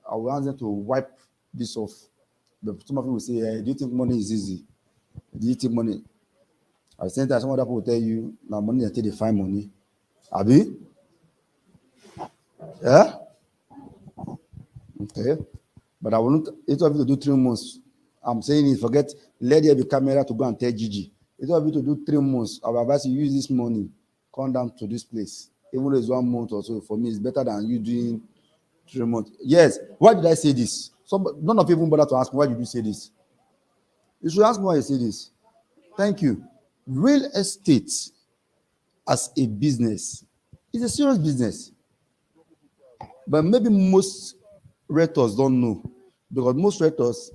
S2: I will ask them to wipe this off. But some of you will say, hey, do you think money is easy? Do you think money? At the same time, some other people will tell you, now money until they find money. Abi? Yeah? Okay. But I will not, it's of you to do 3 months. I'm saying it, forget, let there be camera to go and tell Gigi. It's of you to do 3 months. I will advise you use this money, come down to this place. Even though it's 1 month or so, for me, it's better than you doing 3 months. Yes. Why did I say this? None of you even bother to ask me, why did you say this? You should ask me why I say this. Thank you. Real estate as a business is a serious business. But maybe most rectors don't know, because most rectors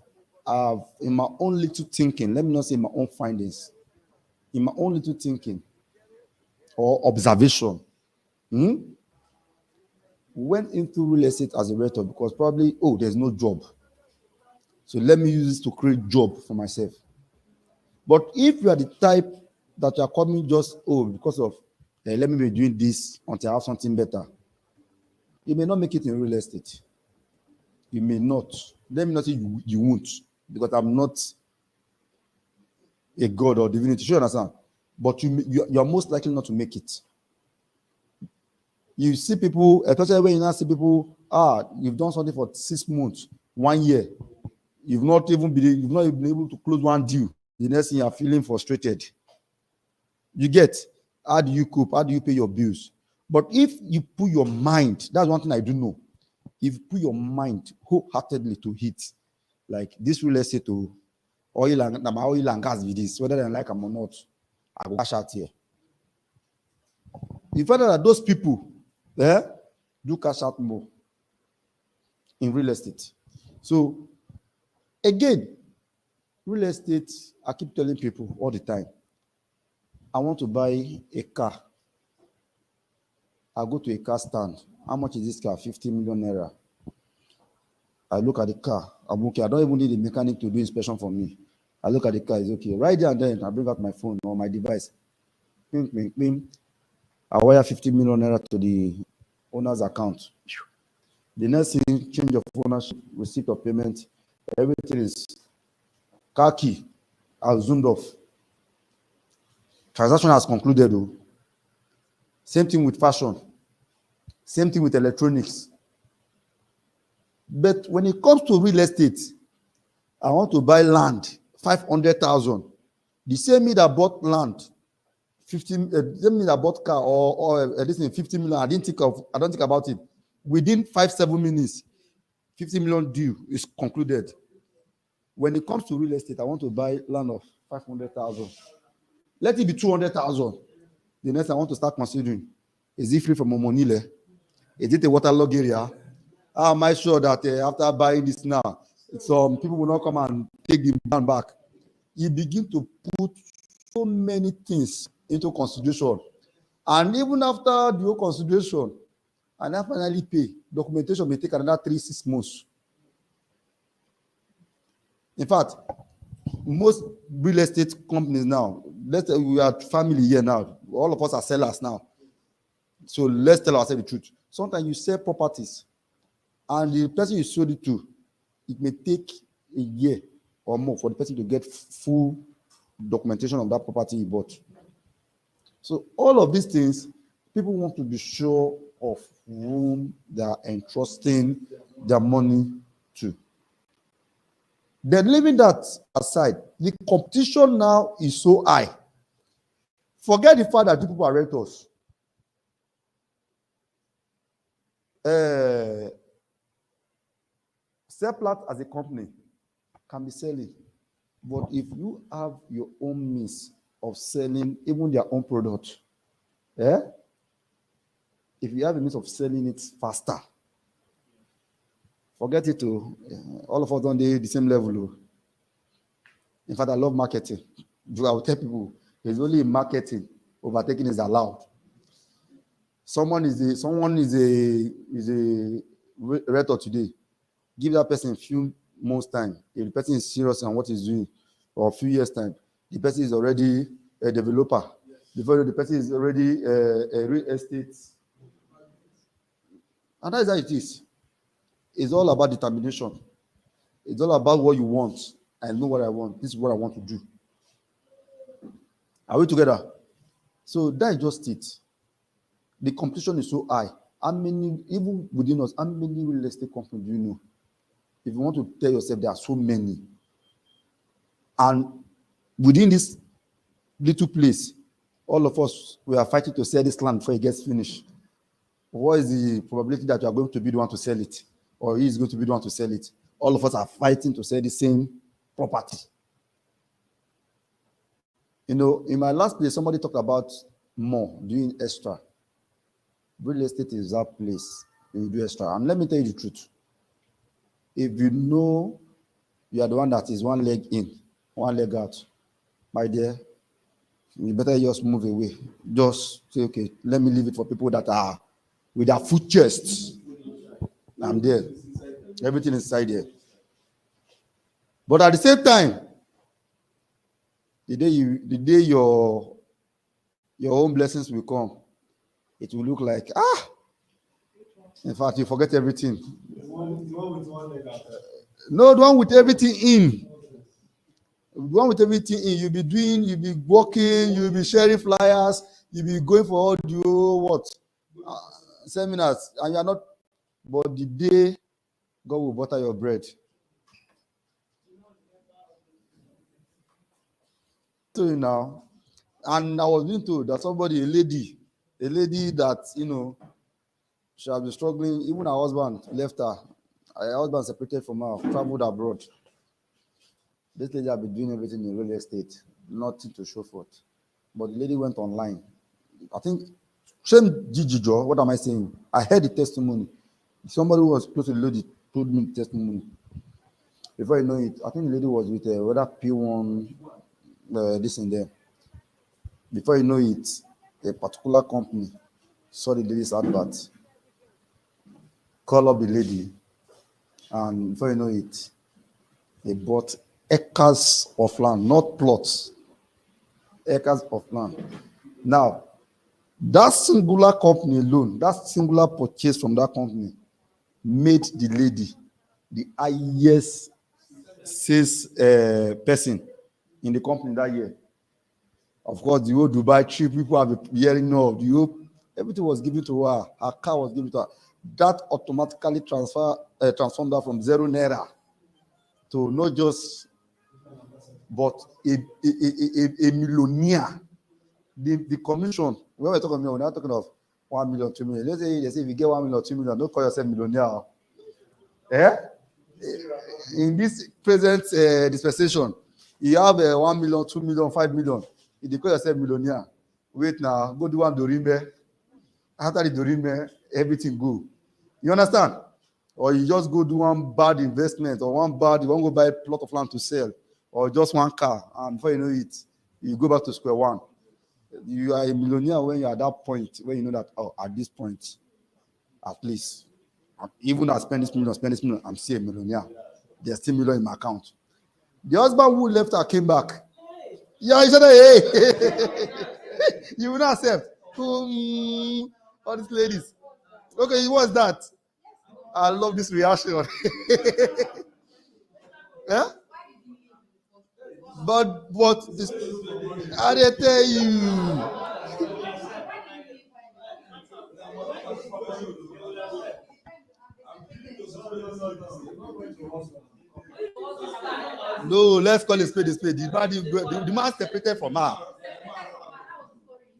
S2: have, in my own little thinking, let me not say my own findings, in my own little thinking or observation, went into real estate as a rector because probably, there's no job. So let me use this to create job for myself. But if you are the type that you are coming just, because of, let me be doing this until I have something better, you may not make it in real estate. You may not. Let me not say you won't, because I'm not a god or divinity. You understand? But you are most likely not to make it. You see people, especially when you now see people, you've done something for 6 months, 1 year. You've not even been able to close one deal. The next thing you are feeling frustrated. You get, how do you cope? How do you pay your bills? But if you put your mind, that's one thing I do know. If you put your mind wholeheartedly to hit, like this real estate to oil and gas with this, whether they like them or not, I will cash out here. You find out that those people do cash out more in real estate. So again, real estate, I keep telling people all the time, I want to buy a car. I go to a car stand. How much is this car? 50 million naira. I look at the car. I'm okay. I don't even need a mechanic to do inspection for me. I look at the car. It's okay. Right there and then, I bring out my phone or my device. Ping, ping, ping. I wire 50 million naira to the owner's account. The next thing, change of ownership, receipt of payment, everything is car key. I've zoomed off. Transaction has concluded. Though. Same thing with fashion. Same thing with electronics. But when it comes to real estate, I want to buy land, 500,000. The same me that bought land, 15. The same me that bought car or this thing 50 million. I don't think about it. Within 5-7 minutes, 50 million deal is concluded. When it comes to real estate, I want to buy land of 500,000. Let it be 200,000. The next I want to start considering: is it free from Omonile? Is it a waterlogged area? How am I sure that after buying this now, some people will not come and take the land back? You begin to put so many things into consideration. And even after the whole consideration, and I finally pay, documentation may take another 3-6 months. In fact, most real estate companies now, let's say we are family here now. All of us are sellers now. So let's tell ourselves the truth. Sometimes you sell properties, and the person you sold it to, it may take a year or more for the person to get full documentation of that property he bought. So all of these things, people want to be sure of whom they are entrusting their money to. Then leaving that aside, the competition now is so high. Forget the fact that people are renters. Seplat as a company can be selling, but if you have your own means of selling even their own product, if you have a means of selling it faster, forget it. All of us don't do the same level. In fact, I love marketing. I will tell people it's only in marketing overtaking is allowed. Someone is a renter today. Give that person a few months time. If the person is serious on what he's doing, or a few years time, the person is already a developer. Before the person is already a real estate. And that is how it is. It's all about determination. It's all about what you want. I know what I want. This is what I want to do. Are we together? So that is just it. The competition is so high. How many, even within us, how many real estate companies do you know? If you want to tell yourself there are so many, and within this little place, all of us, we are fighting to sell this land before it gets finished. What is the probability that you are going to be the one to sell it, or he is going to be the one to sell it? All of us are fighting to sell the same property. You know, in my last place, somebody talked about more doing extra. Real estate is that place you do extra. And let me tell you the truth. If you know you are the one that is one leg in, one leg out, my dear, you better just move away. Just say, okay, let me leave it for people that are with their foot chests. I'm there. Everything is inside there. But at the same time, the day your own blessings will come, it will look like, in fact, you forget everything. No, the one with everything in. The one with everything in, you'll be walking, you'll be sharing flyers, you'll be going for audio, seminars, and you're not, but the day God will butter your bread. So now, and I was being told that somebody, a lady that, she has been struggling, even her husband left her. Her husband separated from her, traveled abroad. This lady had been doing everything in real estate, nothing to show for it. But the lady went online. I think, same Jiji.Ng, what am I saying? I heard the testimony. Somebody who was close to the lady told me the testimony. Before you know it, I think the lady was with whether P1, this and there. Before you know it, a particular company saw the lady's advert, called up the lady, and before you know it, they bought acres of land, not plots, acres of land. Now, that singular company alone, that singular purchase from that company made the lady the highest sales person in the company that year. Of course, the whole Dubai trip, people have been hearing of everything was given to her. Her car was given to her. That automatically transformed her from 0 naira to not just, but a millionaire. The commission, when we're talking, we're not talking of 1 million, 2 million. Let's say if you get 1 million, 2 million, don't call yourself millionaire. In this present dispensation, you have 1 million, 2 million, 5 million. If you call yourself millionaire, wait now, go do one Dorimbe. After the Dorimbe, everything go. You understand? Or you just go do one bad investment, or you want to go buy a plot of land to sell, or just one car, and before you know it, you go back to square one. You are a millionaire when you're at that point, when you know that, at this point, at least, even I spend this million, I'm still a millionaire. There's still million in my account. The husband who left her came back. Yeah, he said, hey, you will not accept. All these ladies. Okay, what's that? I love this reaction. Yeah? But this, I did tell you. No, let's call it spade a spade. The man separated from her.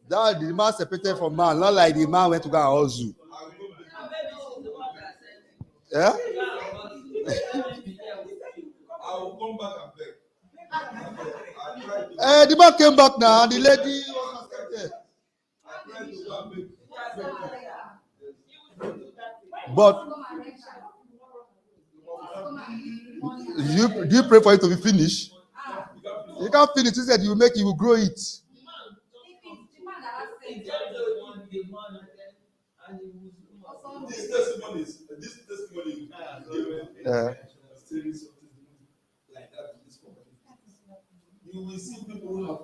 S2: The man separated from her, not like the man went to go and hustle. Yeah? The man came back now, and the lady was accepted. But do you pray for it to be finished? You can't finish. He said you make it, you will grow it. This testimony like that. You will see people who have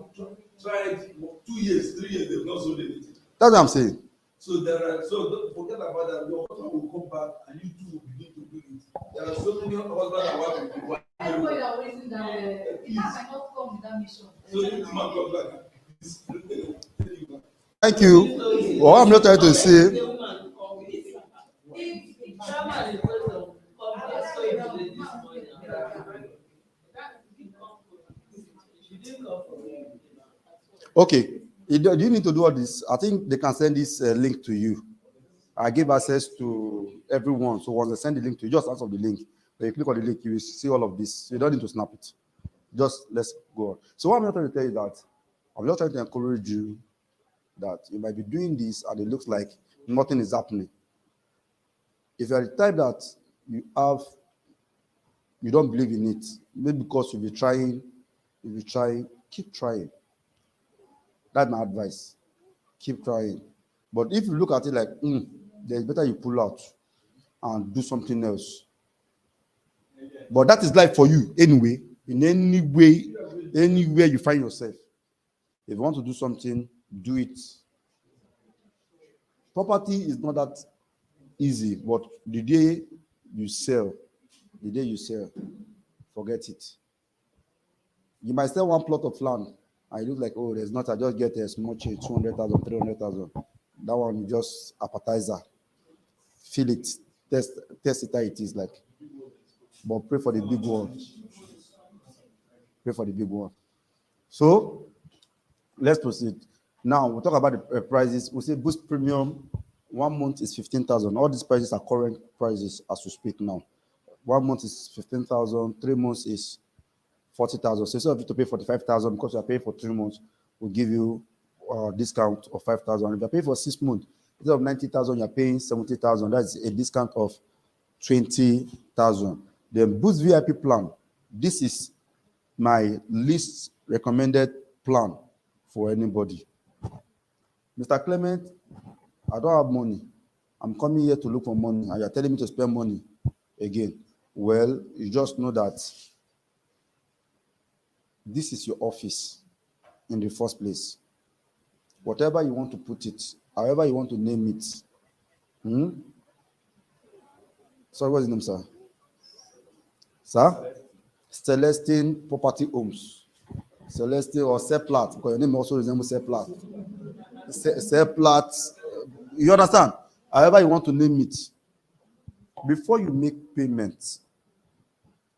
S2: tried 2 years, 3 years, they've not sold anything. That's what I'm saying. So don't forget about that. Your husband will come back and you two will begin to do it. There are so many husbands and wives who want everybody are waiting that the man cannot come with that mission. So if the man comes back, thank you. What I'm not trying to say. Okay, do you need to do all this? I think they can send this link to you. I give access to everyone. So once they send the link to you, just answer the link. When you click on the link, you will see all of this. So you don't need to snap it. Just let's go on. So what I'm not trying to tell you that I'm just trying to encourage you that you might be doing this and it looks like nothing is happening. If you're the type that you don't believe in it, maybe because you'll be trying, keep trying. That's my advice. Keep trying. But if you look at it like, there's better you pull out and do something else. But that is life for you anyway. In any way, anywhere you find yourself. If you want to do something, do it. Property is not that easy, but the day you sell, forget it. You might sell one plot of land, and you look like, oh, there's not, I just get a small change, 200,000, 300,000. That one is just appetizer. Feel it, test it how it is like. But pray for the big one. Pray for the big one. So, let's proceed. Now, we'll talk about the prices. We'll say boost premium, 1 month is 15,000. All these prices are current prices as we speak now. 1 month is 15,000, 3 months is 40,000. So instead of you to pay 45,000 because you are paying for 3 months, we'll give you a discount of 5,000. If you are paying for 6 months, instead of 90,000, you are paying 70,000. That's a discount of 20,000. Then Boost VIP plan. This is my least recommended plan for anybody. Mr. Clement, I don't have money. I'm coming here to look for money, and you're telling me to spend money again. Well, you just know that this is your office in the first place. Whatever you want to put it, however you want to name it. Sorry, what's the name, sir? Sir? Celestine Property Homes. Celestine or Seplat, because your name also resembles Seplat. Seplat, you understand? However you want to name it. Before you make payments,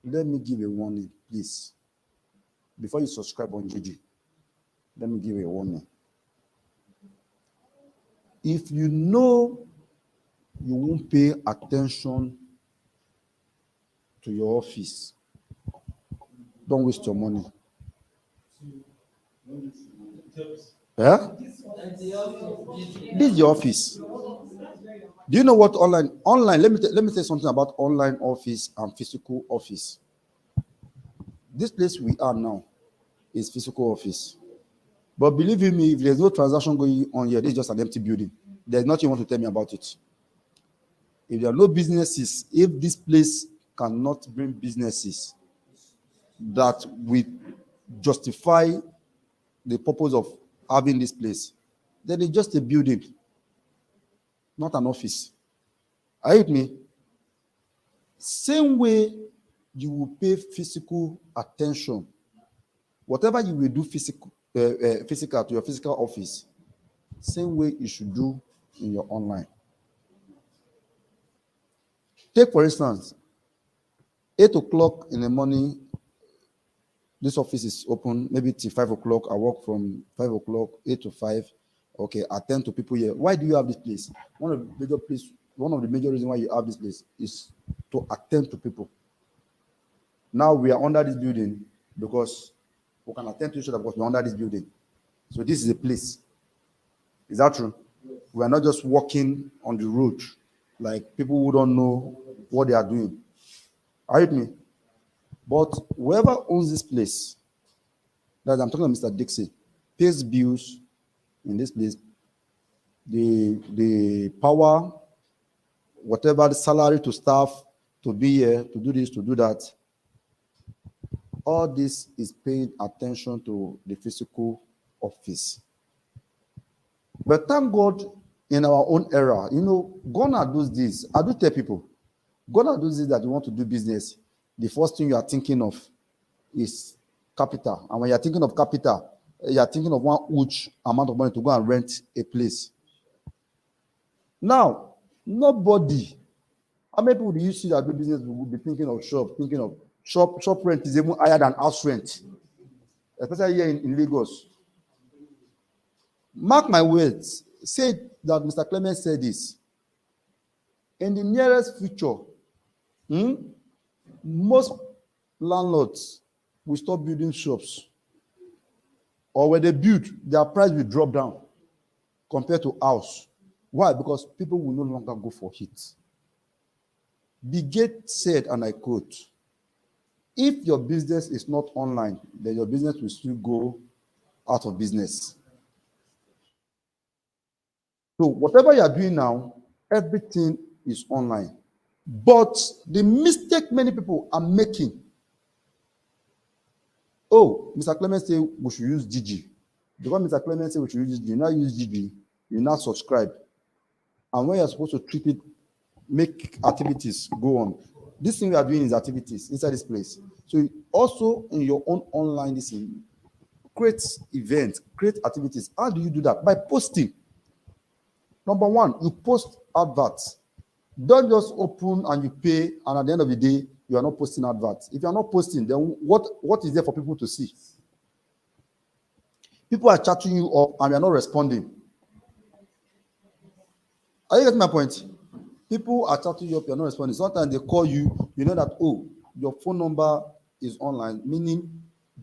S2: let me give a warning, please. Before you subscribe on Jiji, let me give you a warning. If you know you won't pay attention to your office, don't waste your money. Yeah? This is your office. Do you know what online? Let me say something about online office and physical office. This place we are now is physical office. But believe in me, if there's no transaction going on here, this is just an empty building. There's nothing you want to tell me about it. If there are no businesses, if this place cannot bring businesses, that we justify the purpose of having this place, then it's just a building, not an office. Are you with me? Same way you will pay physical attention, whatever you will do physical to your physical office, same way you should do in your online. Take for instance, 8 o'clock in the morning, this office is open, maybe till 5 o'clock. I work from 5 o'clock, 8 to 5. Okay, attend to people here. Why do you have this place? One of the major reasons why you have this place is to attend to people. Now we are under this building because we can attend to each other because we're under this building. So this is a place. Is that true? We are not just walking on the road like people who don't know what they are doing. Are you with me? But whoever owns this place, that I'm talking about Mr. Dixie, pays bills in this place, the power, whatever the salary to staff, to be here, to do this, to do that, all this is paying attention to the physical office. But thank God, in our own era, gone are those days. I do tell people, gone are those days that you want to do business, the first thing you are thinking of is capital. And when you're thinking of capital, you're thinking of one huge amount of money to go and rent a place. Now, nobody, how many people do you see that do business will be thinking of shop rent is even higher than house rent, especially here in Lagos. Mark my words, say that Mr. Clement said this. In the nearest future, most landlords will stop building shops, or when they build, their price will drop down compared to house. Why? Because people will no longer go for it. Bill Gates said, and I quote, "If your business is not online, then your business will still go out of business." So whatever you are doing now, everything is online. But the mistake many people are making, Mr. Clement said we should use Jiji. Because Mr. Clement said we should use Jiji, you now use Jiji, you now subscribe. And when you're supposed to treat it, make activities go on. This thing we are doing is activities inside this place. So also in your own online, this thing, create events, create activities. How do you do that? By posting. Number one, you post adverts. Don't just open and you pay, and at the end of the day, you are not posting adverts. If you are not posting, then what is there for people to see? People are chatting you up and you are not responding. Are you getting my point? People are chatting you up, you are not responding. Sometimes they call you, you know that, your phone number is online, meaning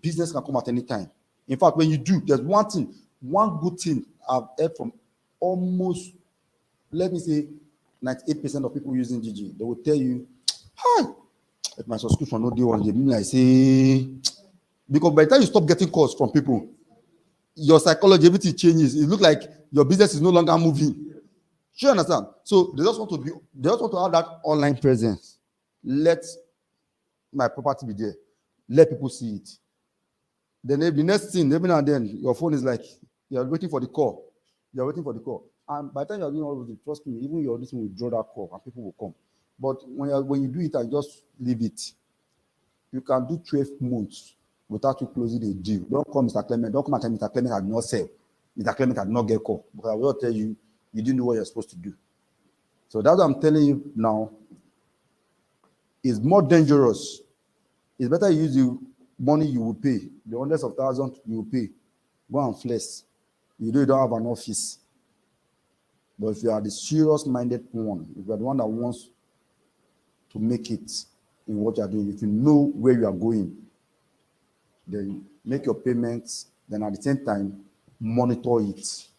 S2: business can come at any time. In fact, when you do, there's one good thing I've heard from almost, let me say, 98% of people using Jiji. They will tell you, "Hi, if my subscription no deal on the meaning I say," because by the time you stop getting calls from people, your psychology, everything changes. It looks like your business is no longer moving. Do you understand? So they just want to have that online presence. Let my property be there. Let people see it. Then the next thing, every now and then, your phone is like, you're waiting for the call. You're waiting for the call. And by the time you're doing all of it, trust me, even your listening will draw that call and people will come. But when you do it and just leave it, you can do 12 months without you closing a deal. Don't call Mr. Clement. Don't come and tell Mr. Clement had not sell. Mr. Clement had not get call. Because I will tell you, you didn't know what you're supposed to do. So that's what I'm telling you now. Is more dangerous. It's better you use the money you will pay, the hundreds of thousands you will pay. Go and flex. You don't have an office. But if you are the serious-minded one, if you are the one that wants to make it in what you are doing, if you know where you are going, then make your payments, then at the same time, monitor it.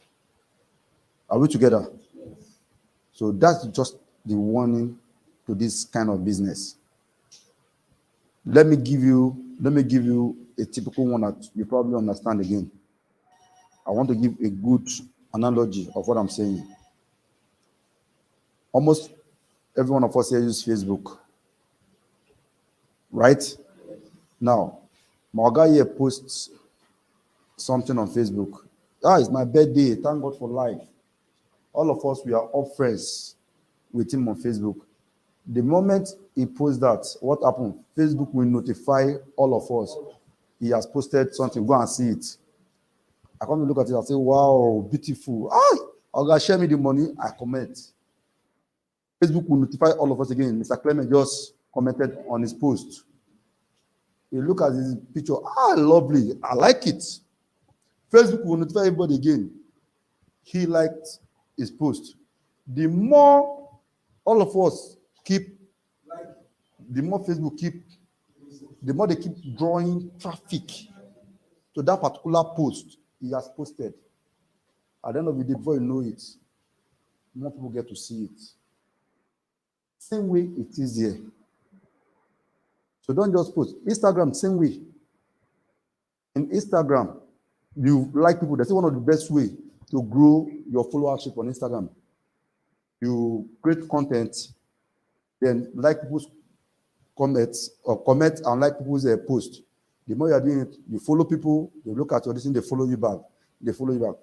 S2: Are we together? So that's just the warning to this kind of business. Let me give you a typical one that you probably understand again. I want to give a good analogy of what I'm saying. Almost every one of us here uses Facebook, right? Now, My guy here posts something on Facebook. It's my birthday. Thank God for life. All of us, we are all friends with him on Facebook. The moment he posts that, what happened? Facebook will notify all of us. He has posted something. Go and see it. I come to look at it and say, wow, beautiful. Oga, share me the money. I comment. Facebook will notify all of us again. Mr. Clement just commented on his post. You look at his picture. Lovely. I like it. Facebook will notify everybody again. He liked his post. The more all of us keep, the more Facebook keep, the more they keep drawing traffic to that particular post he has posted. At the end of the day, before you know it, more people get to see it. Same way it is here. So don't just post. Instagram, same way. In Instagram, you like people. That's one of the best way to grow your followership on Instagram. You create content, then like people's comments or comment and like people's post. The more you are doing it, you follow people, they look at your thing, they follow you back. They follow you back.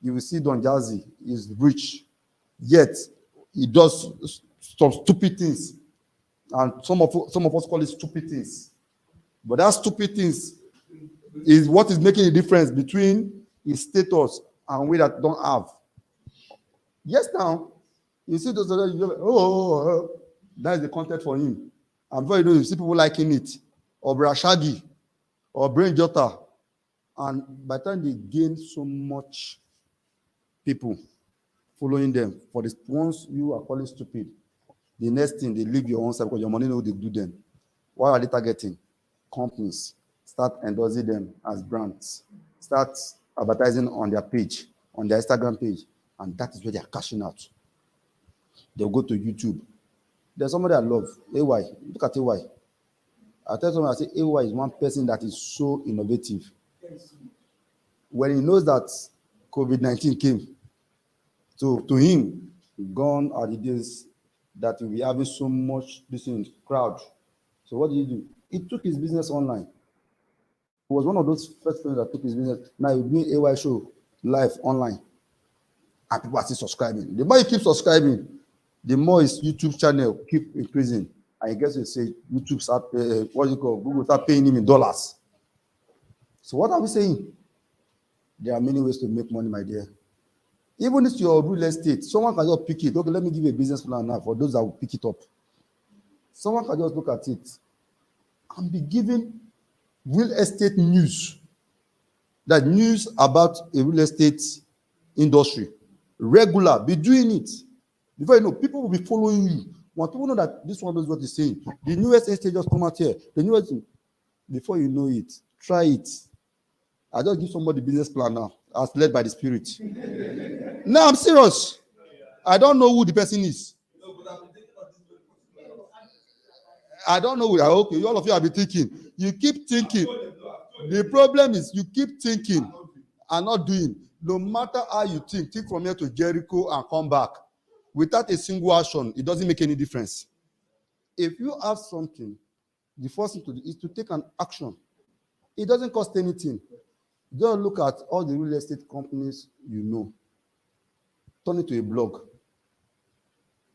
S2: You will see Don Jazzy is rich, yet he does some stupid things. And some of us call it stupid things. But that stupid things is what is making the difference between his status and we that don't have. Yes, now, you see those other, you're like, that is the content for him. And before you know, you see people liking it, or Brashagi, or Brain Jota. And by the time they gain so much people following them, for the ones you are calling stupid, the next thing, they leave your own side because your money know what they do then. What are they targeting? Companies. Start endorsing them as brands. Start advertising on their page, on their Instagram page. And that is where they are cashing out. They'll go to YouTube. There's somebody I love, AY. Look at AY. I tell someone, I say, AY is one person that is so innovative. When he knows that COVID-19 came, to him, gone are the days that will be having so much this in crowd. So what did he do? He took his business online. He was one of those first people that took his business. Now he's doing AY show live online. And people are still subscribing. The more you keep subscribing, the more his YouTube channel keep increasing. And I guess they say YouTube start, Google start paying him in dollars. So what are we saying? There are many ways to make money, my dear. Even if you're real estate, someone can just pick it. Okay, let me give you a business plan now for those that will pick it up. Someone can just look at it and be giving real estate news. That news about a real estate industry. Regular, be doing it. Before you know, people will be following you. When people know that this one knows what he's saying, the newest estate just come out here. The newest, before you know it, try it. I just give somebody business plan now, as led by the Spirit. No, I'm serious. I don't know who the person is. I don't know. Okay, all of you have been thinking. You keep thinking. The problem is you keep thinking and not doing. No matter how you think from here to Jericho and come back. Without a single action, it doesn't make any difference. If you have something, the first thing to do is to take an action. It doesn't cost anything. Just look at all the real estate companies you know. Turn it to a blog.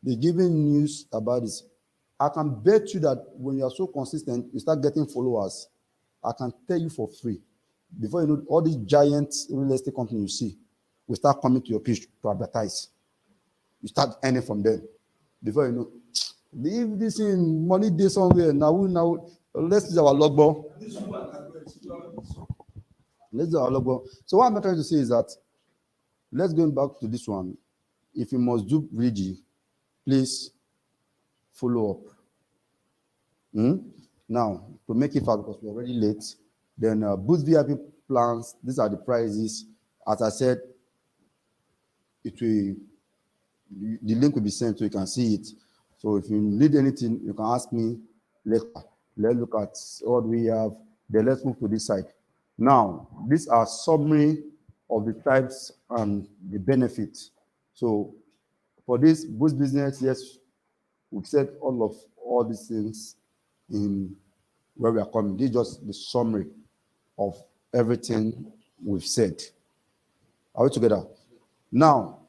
S2: They're giving news about this. I can bet you that when you are so consistent, you start getting followers. I can tell you for free. Before you know, all these giant real estate companies you see will start coming to your page to advertise. You start earning from them. Before you know, leave this in money day somewhere. Now, let's use our logbook. Let's do our logbook. So what I'm trying to say is that, let's go back to this one. If you must do Rigi, please follow up. Now, to make it fast, because we're already late, then Boost VIP plans, these are the prices. As I said, the link will be sent so you can see it. So if you need anything, you can ask me later. Let's look at what we have. Then let's move to this side. Now, these are summary of the types and the benefits. So for this Boost business, yes, we've said all these things in where we are coming. This is just the summary. of everything we've said. Are we together? Now,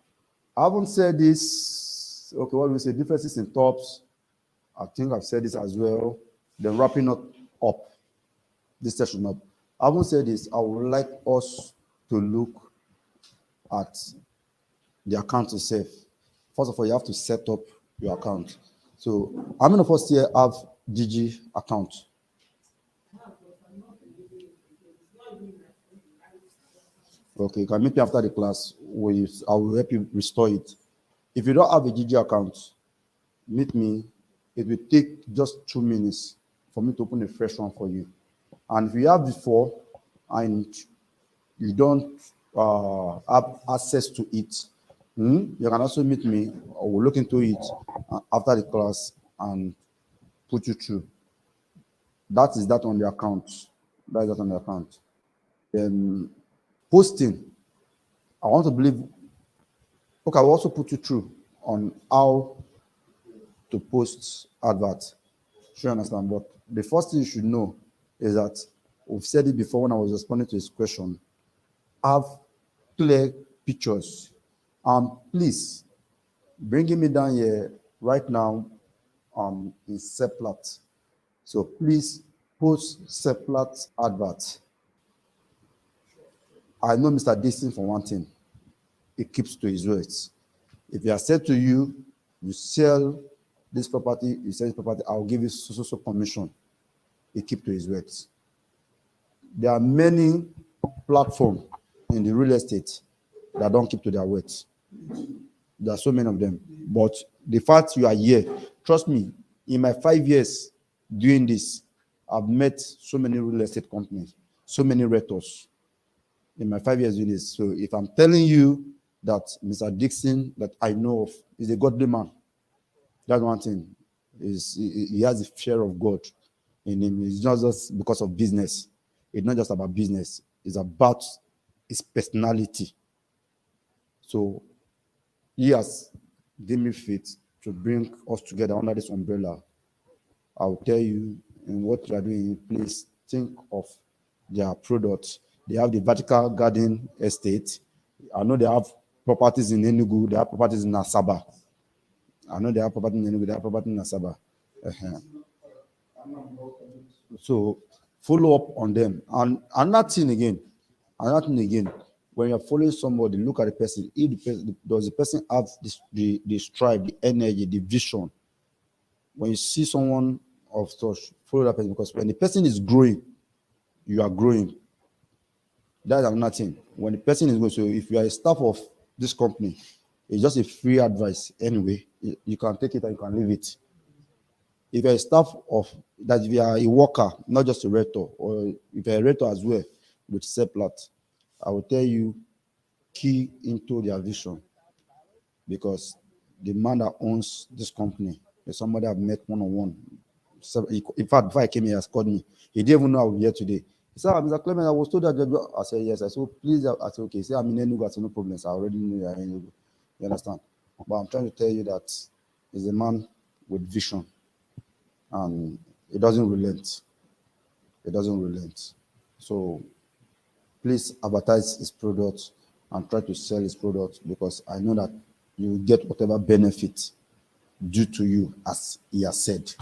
S2: I haven't said this. Okay, what do we say? Differences in tops. I think I've said this as well. Then wrapping up this session up. I haven't said this. I would like us to look at the account itself. First of all, you have to set up your account. So, how many of us here have Jiji account? Okay, you can meet me after the class. I will help you restore it. If you don't have a Jiji account, meet me. It will take just 2 minutes for me to open a fresh one for you. And if you have before and you don't have access to it, you can also meet me. I will look into it after the class and put you through. That is that on the account. That is that on the account. Then posting. I want to believe. Okay, I will also put you through on how to post adverts. Sure, understand. But the first thing you should know is that we've said it before when I was responding to his question. Have clear pictures. Please, bringing me down here right now in Seplat. So please post Seplat adverts. I know Mr. Dixon for one thing. He keeps to his words. If he has said to you, you sell this property, you sell this property, I'll give you so commission. He keeps to his words. There are many platforms in the real estate that don't keep to their words. There are so many of them. But the fact you are here, trust me, in my 5 years doing this, I've met so many real estate companies, so many realtors in my 5 years doing this. So if I'm telling you that Mr. Dixon, that I know of, is a godly man, that's one thing. He has a fear of God in him. It's not just because of business. It's not just about business. It's about his personality. So he has deemed me fit to bring us together under this umbrella. I will tell you, in what you are doing, please think of their products. They have the vertical garden estate. I know they have properties in Enugu. They have properties in Asaba. I know they have property in Enugu. They have property in Asaba. So follow up on them. And another thing again, when you're following somebody, look at the person. Does the person have the strive, the energy, the vision? When you see someone of such, follow that person, because when the person is growing, you are growing. That's another thing. When the person is going, so if you are a staff of this company, it's just a free advice anyway. You can take it and you can leave it. If you're a staff of that, if you are a worker, not just a rector, or if you're a rector as well with Seplat, I will tell you, key into their vision, because the man that owns this company is somebody I've met one-on-one. So, in fact, before I came here, he has called me. He didn't even know I was here today. He said, Mr. Clement, I was told that. I said, yes. I said, please. I said, okay. He said, I'm in Enugu. I said, no problems. I already knew you're in Enugu. You understand? But I'm trying to tell you that he's a man with vision, and it doesn't relent. It doesn't relent. So please advertise his product and try to sell his product, because I know that you will get whatever benefit due to you, as he has said.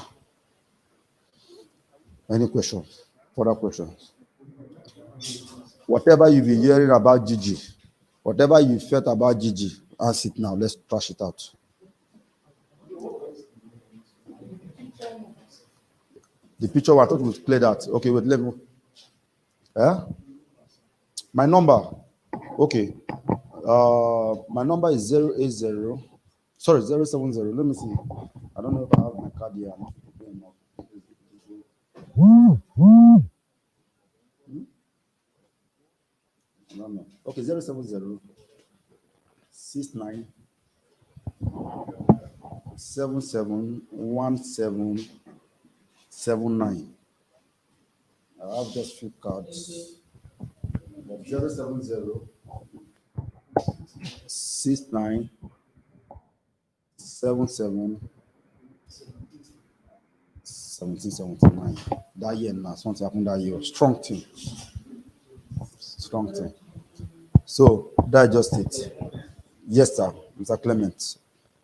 S2: Any questions? Further questions? Whatever you've been hearing about Gigi, whatever you felt about Gigi, ask it now. Let's trash it out. The picture, I thought we would play that. Okay, wait, let me. My number. Okay. My number is 080. Sorry, 070. Let me see. I don't know if I have my card here. No. Okay, 070 69 771779. I have just few cards. 070 69 77 1779. That year now, something happened that year. Strong team. Strong thing. So that's just it. Yes, sir, Mr. Clement.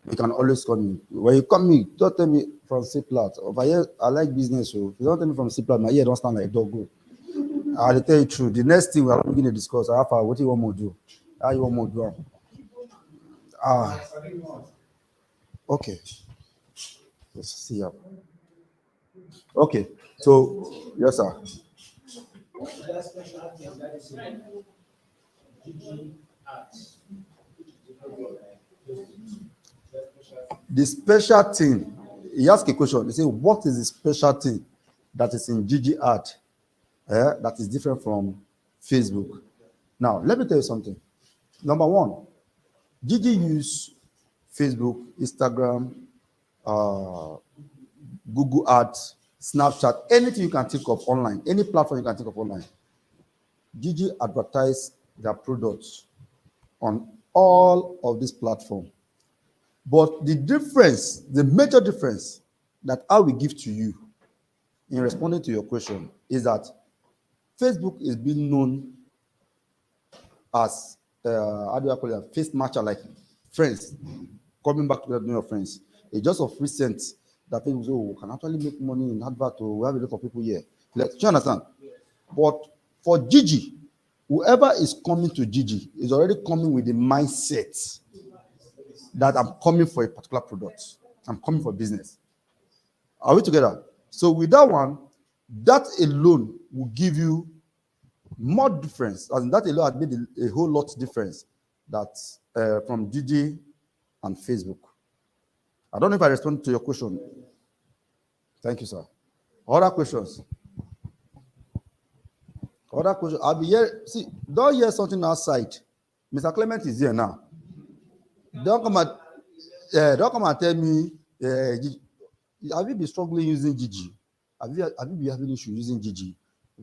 S2: You can always call me. When you call me, don't tell me from C plat. If I hear I like business, so if you don't tell me from C plat, my ear don't stand like dog. Go. I'll tell you true. The next thing we are going to discuss, after what you want more do, how you want more do. Ah, okay. Let's see. Okay. So yes, sir. The special thing. He asked a question. He said, "What is the special thing that is in Gigi art that is different from Facebook?" Now, let me tell you something. Number one, Gigi use Facebook, Instagram, uh, Google Ads, Snapchat, anything you can think of online, any platform you can think of online. Gigi advertise their products on all of these platforms. But the difference, the major difference that I will give to you in responding to your question is that Facebook is being known as how do I call it? Face matcher, like friends coming back to your friends. It's just of recent that people say, "Oh, we can actually make money in advert. Oh, we have a lot of people here." Like, do you understand? But for Gigi, whoever is coming to Gigi is already coming with the mindset that I'm coming for a particular product. I'm coming for business. Are we together? So with that one, that alone will give you more difference. And that alone has made a whole lot difference that from Gigi and Facebook. I don't know if I responded to your question. Thank you, sir. Other questions? Other questions? I'll be here. See, don't hear something outside. Mr. Clement is here now. Don't come and tell me. Have you been struggling using Gigi? Have you been having issues using Gigi?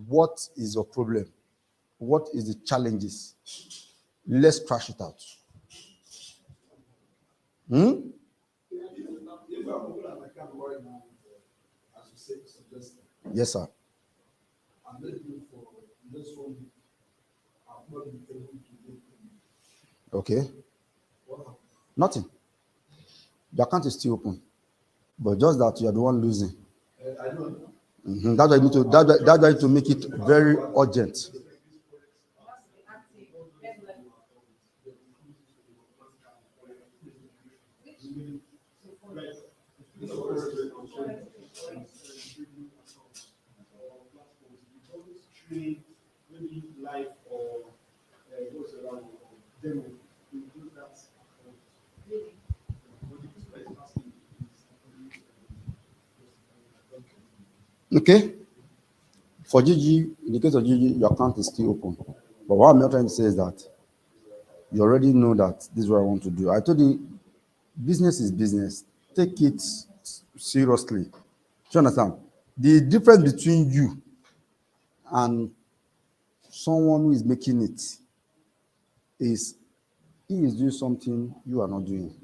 S2: What is your problem? What is the challenges? Let's crash it out. Hmm? Yes, sir. Okay. Nothing. The account is still open, but just that you are the one losing. That's why you need to. That's why you need to make it very urgent. Okay. For Gigi, in the case of Gigi, your account is still open. But what I'm not trying to say is that you already know that this is what I want to do. I told you, business is business. Take it seriously. Do you understand? The difference between you and someone who is making it is he is doing something you are not doing,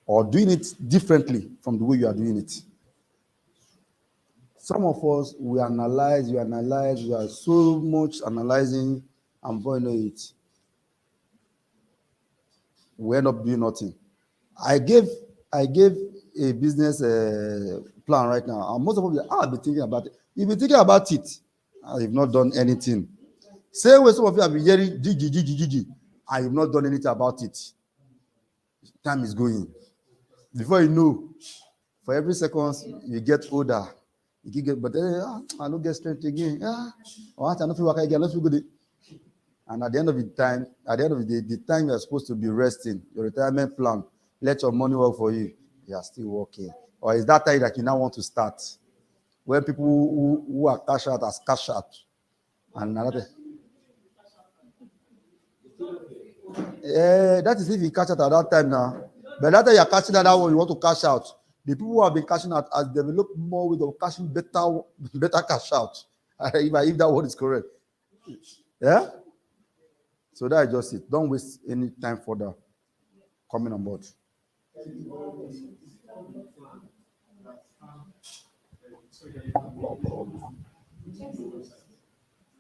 S2: or doing it differently from the way you are doing it. Some of us, we analyze, we are so much analyzing, and before you know it, we end up doing nothing. I gave a business plan right now, and most of them I've been thinking about it. You've been thinking about it, and you've not done anything. Same way some of you have been hearing Gigi, and you've not done anything about it. Time is going. Before you know, for every second you get older. You get, but then I don't get strength again. I don't feel like I don't feel good. And at the end of the time, at the end of the day, the time you're supposed to be resting, your retirement plan, let your money work for you, you are still working. Or is that time that you now want to start? When people who are cash out as cash out. And another, that is if you cash out at that time now. But that time you're cashing out that one, you want to cash out. The people who have been cashing out has developed more way of cashing better cash out. If that word is correct. Yeah? So that's just it. Don't waste any time further coming on board.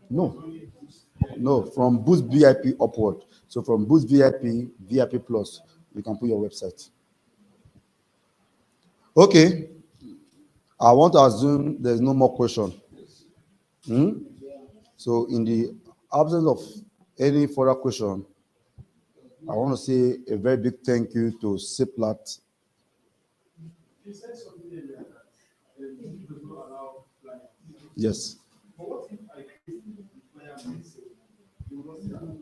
S2: No. No, from Boost VIP upward. So from Boost VIP, VIP Plus, you can put your website. Okay, I want to assume there's no more question. Hmm? So in the absence of any further question, I want to say a very big thank you to Ciplat. Yes.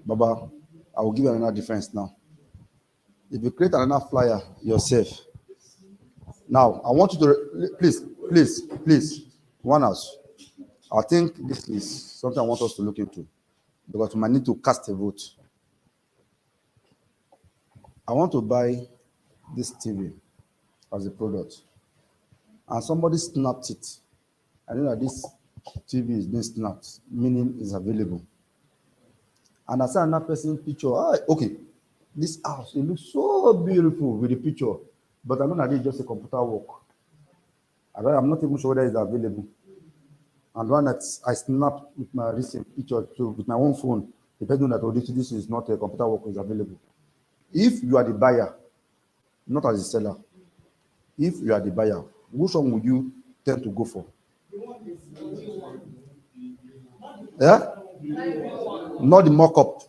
S2: Baba, I will give you another difference now. If you create another flyer yourself, now I want you to please, one house. I think this is something I want us to look into because we might need to cast a vote. I want to buy this TV as a product, and somebody snapped it. I know that this TV is being snapped, meaning it's available. And I saw another person picture. Ah, okay, this house, it looks so beautiful with the picture, but I know that it's just a computer work. I'm not even sure whether it's available. And one that I snapped with my recent picture too, with my own phone, depending on that, oh, this is not a computer work, is available. If you are the buyer, not as a seller, if you are the buyer, which one would you tend to go for? Yeah? Not the mock-up,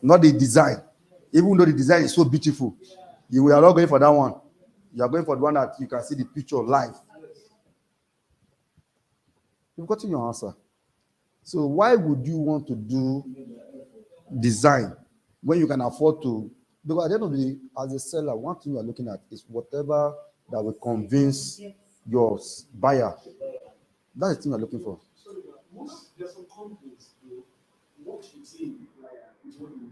S2: not the design. Even though the design is so beautiful, you are not going for that one. You are going for the one that you can see the picture live. You've gotten your answer. So why would you want to do design when you can afford to? Because at the end of the day, as a seller, one thing you are looking at is whatever that will convince your buyer. That's the thing you're looking for.
S3: There's some companies who what you see in the flyer is what you do.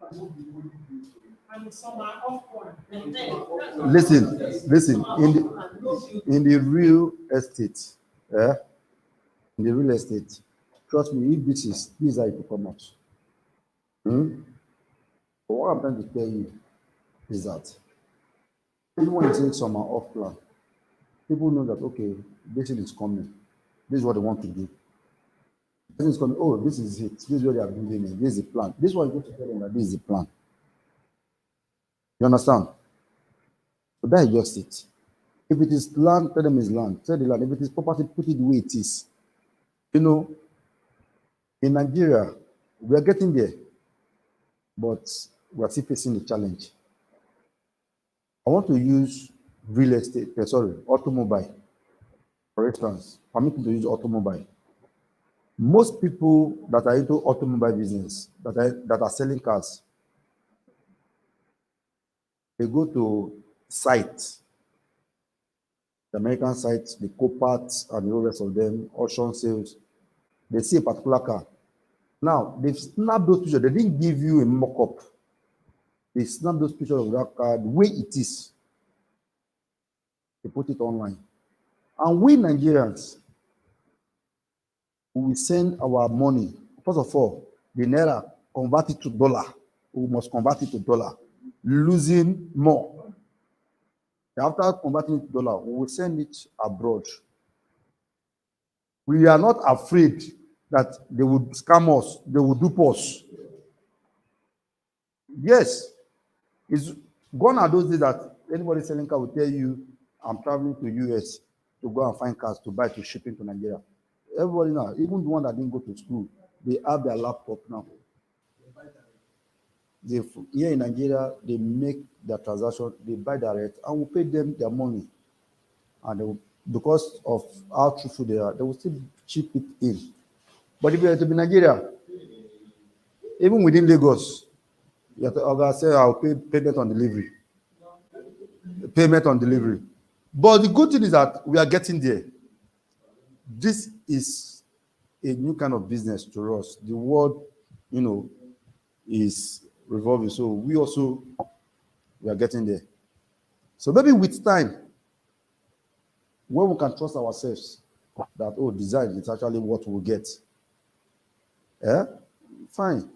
S3: That's what you really do. And some are off-point.
S2: Listen. In the real estate, eh? In the real estate, trust me, if this is how it will come out. Hmm? But what I'm trying to tell you is that even when you take some are off plan, people know that okay, this thing is coming. This is what they want to do. This is coming. Oh, this is it. This is what they are building in. This is the plan. This is what you go to tell them that this is the plan. You understand? So that is just it. If it is land, tell them it's land. Tell the land. If it is property, put it the way it is. You know, in Nigeria, we are getting there, but we are still facing the challenge. I want to use real estate, automobile. For instance, permit me to use automobile. Most people that are into automobile business, that are selling cars, they go to sites, the American sites, the Copart and the rest of them, auction sales. They see a particular car. Now, they've snapped those pictures. They didn't give you a mock-up. They snapped those pictures of that car the way it is. They put it online. And we Nigerians, we send our money. First of all, the naira, convert it to dollar. We must convert it to dollar, losing more. After converting it to dollar, we will send it abroad. We are not afraid that they would scam us, they would dupe us. Yes, it's gone are those days that anybody selling car will tell you, I'm traveling to US to go and find cars to buy to ship into Nigeria. Everybody now, even the one that didn't go to school, they have their laptop now. Here in Nigeria, they make their transaction, they buy direct, and we pay them their money. And they will, because of how truthful they are, they will still chip it in. But if you are to be Nigeria, even within Lagos, you have to say, I'll pay payment on delivery. Payment on delivery. But the good thing is that we are getting there. This is a new kind of business to us. The world, is revolving. So we are getting there. So maybe with time, when we can trust ourselves that, design is actually what we'll get. Yeah? Fine.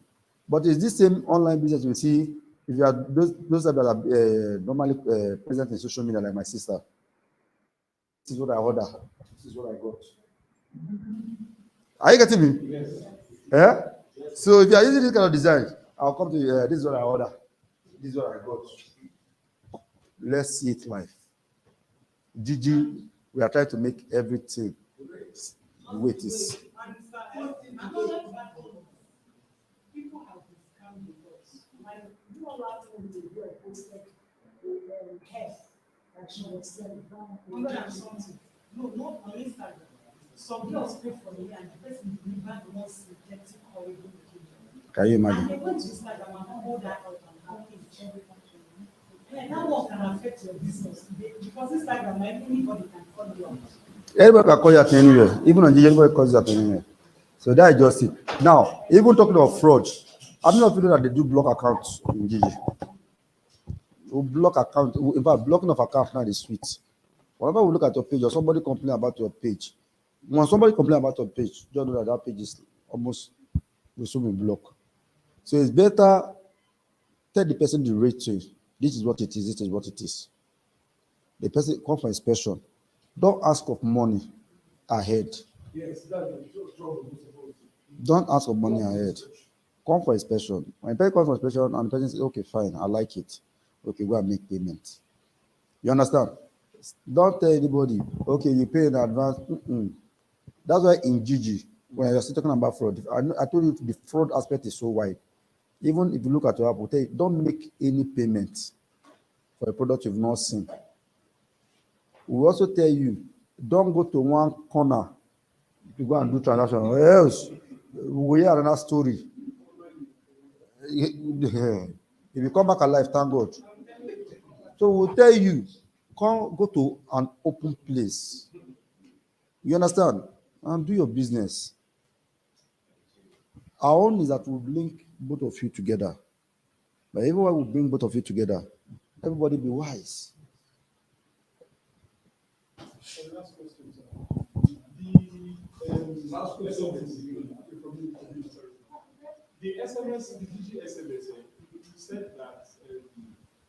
S2: But it's this same online business we see, if you are those that are normally present in social media, like my sister, this is what I order, this is what I got. Are you getting me?
S3: Yes.
S2: Yeah? So if you are using this kind of design, I'll come to you. This is what I order. This is what I got. Let's see it live. Gigi, we are trying to make everything the way it is.
S3: People have been scammed with us. Like, you know, last time they do a posted hair that she was selling, 100 and something. No, not on Instagram. Some girls pay for me and the person delivered the most synthetic horrible medication.
S2: Can you
S3: And
S2: imagine?
S3: they went to Instagram and hold that out and how in every country. And that one can affect your business because Instagram, like anybody can follow you out.
S2: Everybody can call you at anywhere. Even on Gigi, everybody calls you at anywhere. So that is just it. Now, even talking of fraud, I don't know if you know that they do block accounts in Gigi. We block account. In fact, blocking of account now is sweet. Whenever we look at your page or somebody complain about your page, when somebody complain about your page, just know that that page is almost will soon be blocked. So it's better tell the person the rate to this is what it is, this is what it is. The person come for inspection. Don't ask of money ahead.
S3: Yes, that's the trouble.
S2: Don't ask for money ahead. Come for inspection. When the person comes for inspection and the person says, okay, fine, I like it. Okay, go and make payment. You understand? Don't tell anybody, okay, you pay in advance. That's why in Gigi, when you're still talking about fraud, I told you the fraud aspect is so wide. Even if you look at your app, we'll tell you, don't make any payment for a product you've not seen. We also tell you, don't go to one corner to go and do transaction, or else we hear another story. If you come back alive, thank God. So we'll tell you, come go to an open place. You understand? And do your business. Our own is that we'll link both of you together. But even when we bring both of you together, everybody be wise.
S3: So last question, sir. Last question is the SMS, the DG SMS, you said that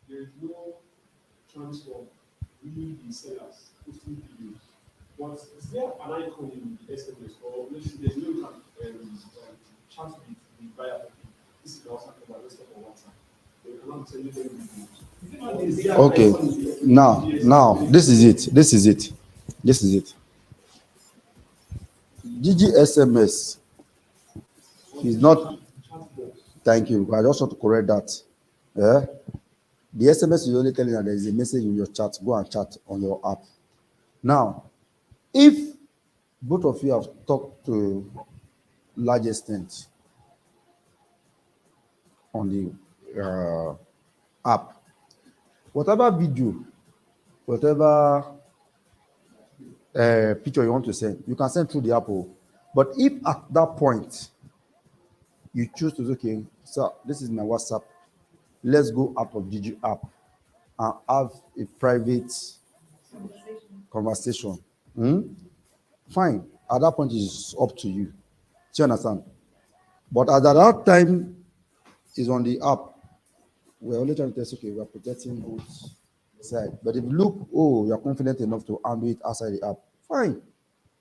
S3: there is no transfer, we the sellers, posting videos. But is there an icon in the SMS or there's no chat with the buyer? This is also about this on WhatsApp. They cannot send you any videos.
S2: Okay, now, this is it. This is it. Gigi SMS is not. Thank you. I just want to correct that. Yeah? The SMS is only telling you that there is a message in your chat. Go and chat on your app. Now, if both of you have talked to large extent on the app, whatever video, whatever picture you want to send, you can send through the app. But if at that point you choose to say, okay, so this is my WhatsApp, let's go out of Gigi app and have a private conversation. Fine. At that point, it's up to you. Do you understand? But at that time, is on the app. We're only trying to test, okay, we're protecting both sides. But if you look, oh, you're confident enough to handle it outside the app, fine.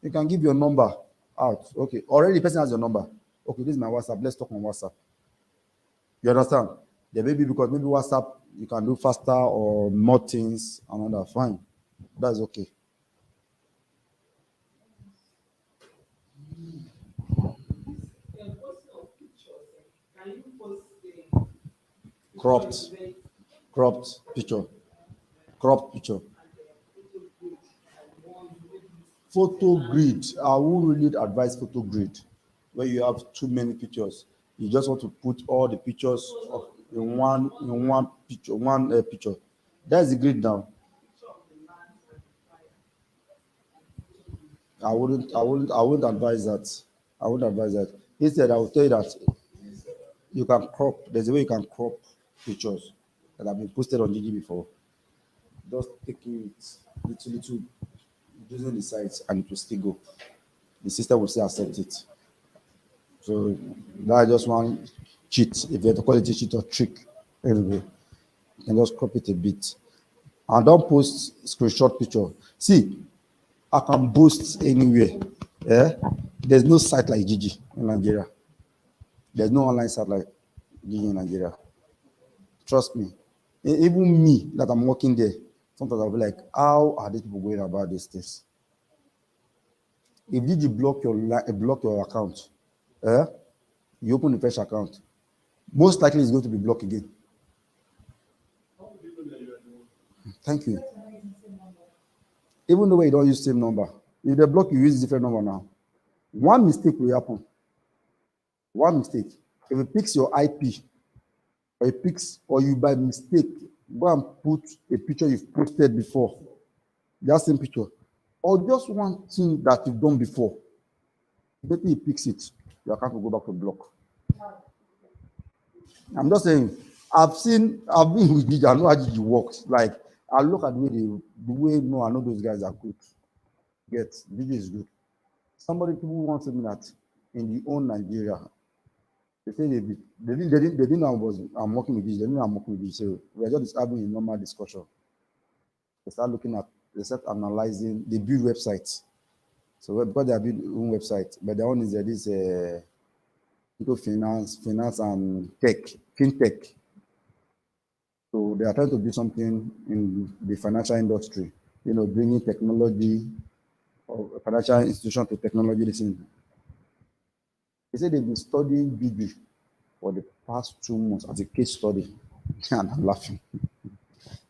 S2: You can give your number out. Okay, already the person has your number. Okay, this is my WhatsApp. Let's talk on WhatsApp. You understand? There may be because maybe WhatsApp, you can do faster or more things and all that. Fine. That's okay. Cropped picture. Cropped picture. Photo grid. I won't really advise photo grid where you have too many pictures. You just want to put all the pictures in one picture. That's the grid now. I wouldn't advise that. I wouldn't advise that. Instead, I will tell you that you can crop. There's a way you can crop pictures that have been posted on Gigi before. Just taking it little, using the sites, and it will still go. The system will still accept it. So that's just one cheat. If you have to call it a cheat or trick, anyway, you can just crop it a bit. And don't post screenshot picture. See, I can post anywhere. Yeah, there's no site like Gigi in Nigeria. There's no online site like Jiji in Nigeria. Trust me. Even me that I'm working there, sometimes I'll be like, how are these people going about these things? If Jiji block your account, you open a fresh account, most likely it's going to be blocked again. Thank you. Even though you don't use the same number, if they block you, use different number now. One mistake will happen. One mistake. If it picks your IP, or you by mistake go and put a picture you've posted before, that same picture, or just one thing that you've done before, maybe he picks it, your account will go back to block. I'm just saying, I've been with Gigi, I know how Gigi works. Like, I look at the way, no, I know those guys are good. Get, Gigi is good. People once told me that in the own Nigeria, they say they didn't know I'm working with Gigi, they didn't know I'm working with Gigi. So we're just having a normal discussion. They start analyzing, they build websites. So because they have built their own website, but the one is this finance and tech, fintech. So they are trying to do something in the financial industry, bringing technology or financial institution to technology. They say they've been studying BB for the past 2 months as a case study. And I'm laughing.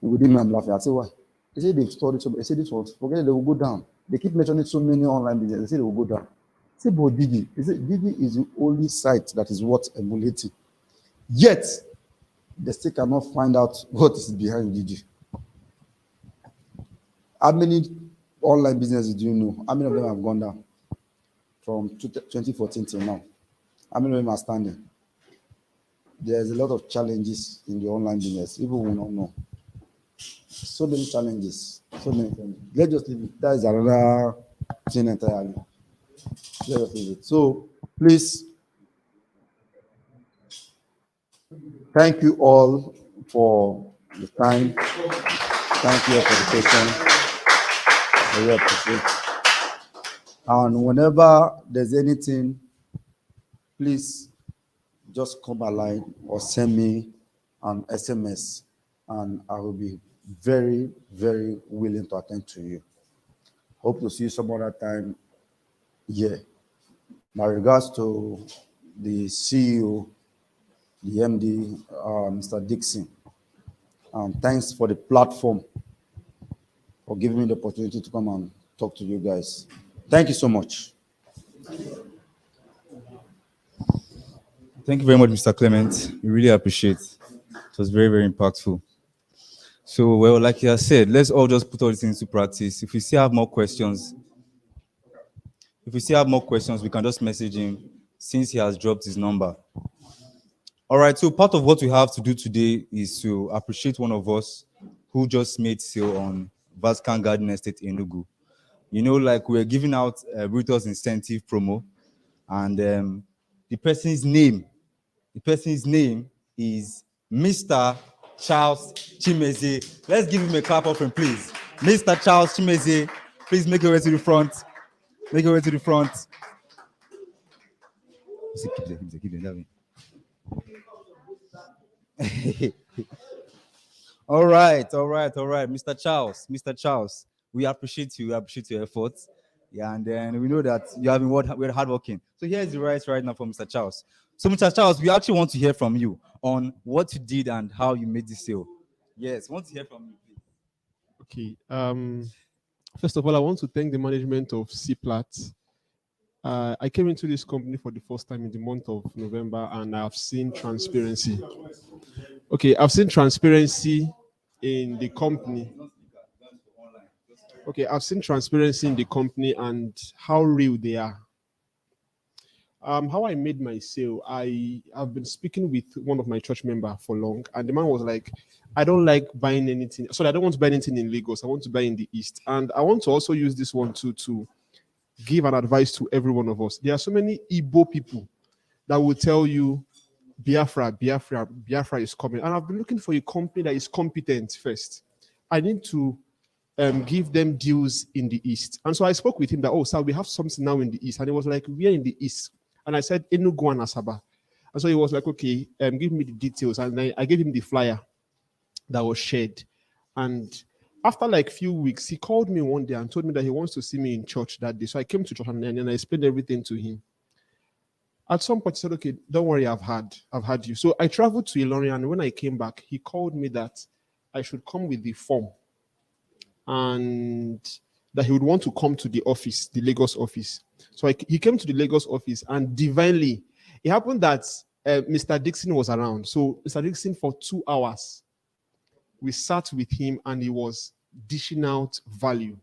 S2: Within me, I'm laughing. I say, why? They say they've studied so. They say this was, forget it, they will go down. They keep mentioning so many online businesses. They say they will go down. I say, but Didi, they say Didi is the only site that is worth emulating. Yet, they still cannot find out what is behind Didi. How many online businesses do you know? How many of them have gone down from 2014 till now? How many of them are standing? There's a lot of challenges in the online business. People will not know. So many challenges. So many things. Let's just leave it. That is another thing entirely. Let's just leave it. So please, thank you all for the time. Thank you all for the patience. I really appreciate it. And whenever there's anything, please just come online or send me an SMS, and I will be very, very willing to attend to you. Hope to see you some other time here. My regards to the CEO, the MD, Mr. Dixon. Thanks for the platform, for giving me the opportunity to come and talk to you guys. Thank you so much.
S1: Thank you very much, Mr. Clement. We really appreciate it. It was very, very impactful. So, well, like I said, let's all just put all this into practice. If we still have more questions, we can just message him since he has dropped his number. All right, so part of what we have to do today is to appreciate one of us who just made sale on Vatican Garden Estate in Enugu. Like we're giving out a Brutus incentive promo, and the person's name is Mr. Charles Chimeze. Let's give him a clap of him, please. Mr. Charles Chimeze, please make your way to the front. Make your way to the front. Keep there, that way. All right, Mr. Charles, we appreciate you. We appreciate your efforts. Yeah, and then we know that you have been we're hardworking. So here's the right now for Mr. Charles. So, Mr. Charles, we actually want to hear from you on what you did and how you made this sale. Yes, want to hear from you, please.
S3: Okay. First of all, I want to thank the management of CPLAT. I came into this company for the first time in the month of November, and I've seen transparency. Okay, I've seen transparency in the company. Okay, I've seen transparency in the company and how real they are. How I made my sale, I have been speaking with one of my church members for long, and the man was like, I don't like buying anything. So I don't want to buy anything in Lagos. I want to buy in the East. And I want to also use this one to give an advice to every one of us. There are so many Igbo people that will tell you, Biafra is coming. And I've been looking for a company that is competent first. I need to give them deals in the East. And so I spoke with him that, sir, we have something now in the East. And he was like, we're in the East. And I said, Enugu and Asaba. And so he was like, okay, give me the details. And I gave him the flyer that was shared. And after like few weeks, he called me one day and told me that he wants to see me in church that day. So I came to church and I explained everything to him. At some point, he said, okay, don't worry, I've had you. So I traveled to Ilorin, and when I came back, he called me that I should come with the form and that he would want to come to the office, the Lagos office. So he came to the Lagos office, and divinely, it happened that Mr. Dixon was around. So Mr. Dixon, for 2 hours, we sat with him, and he was dishing out value.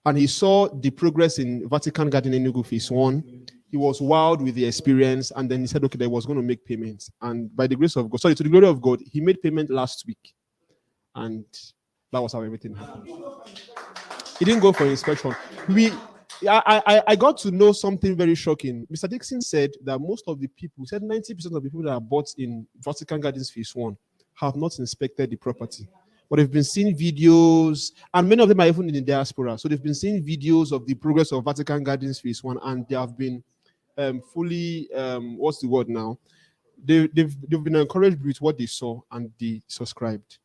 S3: And he saw the progress in Vatican Garden Enugu Phase 1. He was wild with the experience, and then he said, okay, that he was going to make payments. And by the grace of God, sorry, to the glory of God, he made payment last week. And that was how everything happened. He didn't go for inspection. I got to know something very shocking. Mr. Dixon said that most of the people, said 90% of the people that are bought in Vatican Gardens Phase 1 have not inspected the property. But they've been seeing videos, and many of them are even in the diaspora. So they've been seeing videos of the progress of Vatican Gardens Phase 1, and they have been fully, what's the word now? They've been encouraged with what they saw, and they subscribed.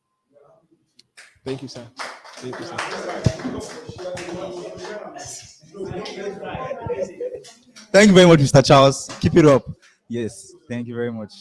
S3: Thank you, sir. Thank you, sir.
S1: Thank you very much, Mr. Charles. Keep it up. Yes, thank you very much.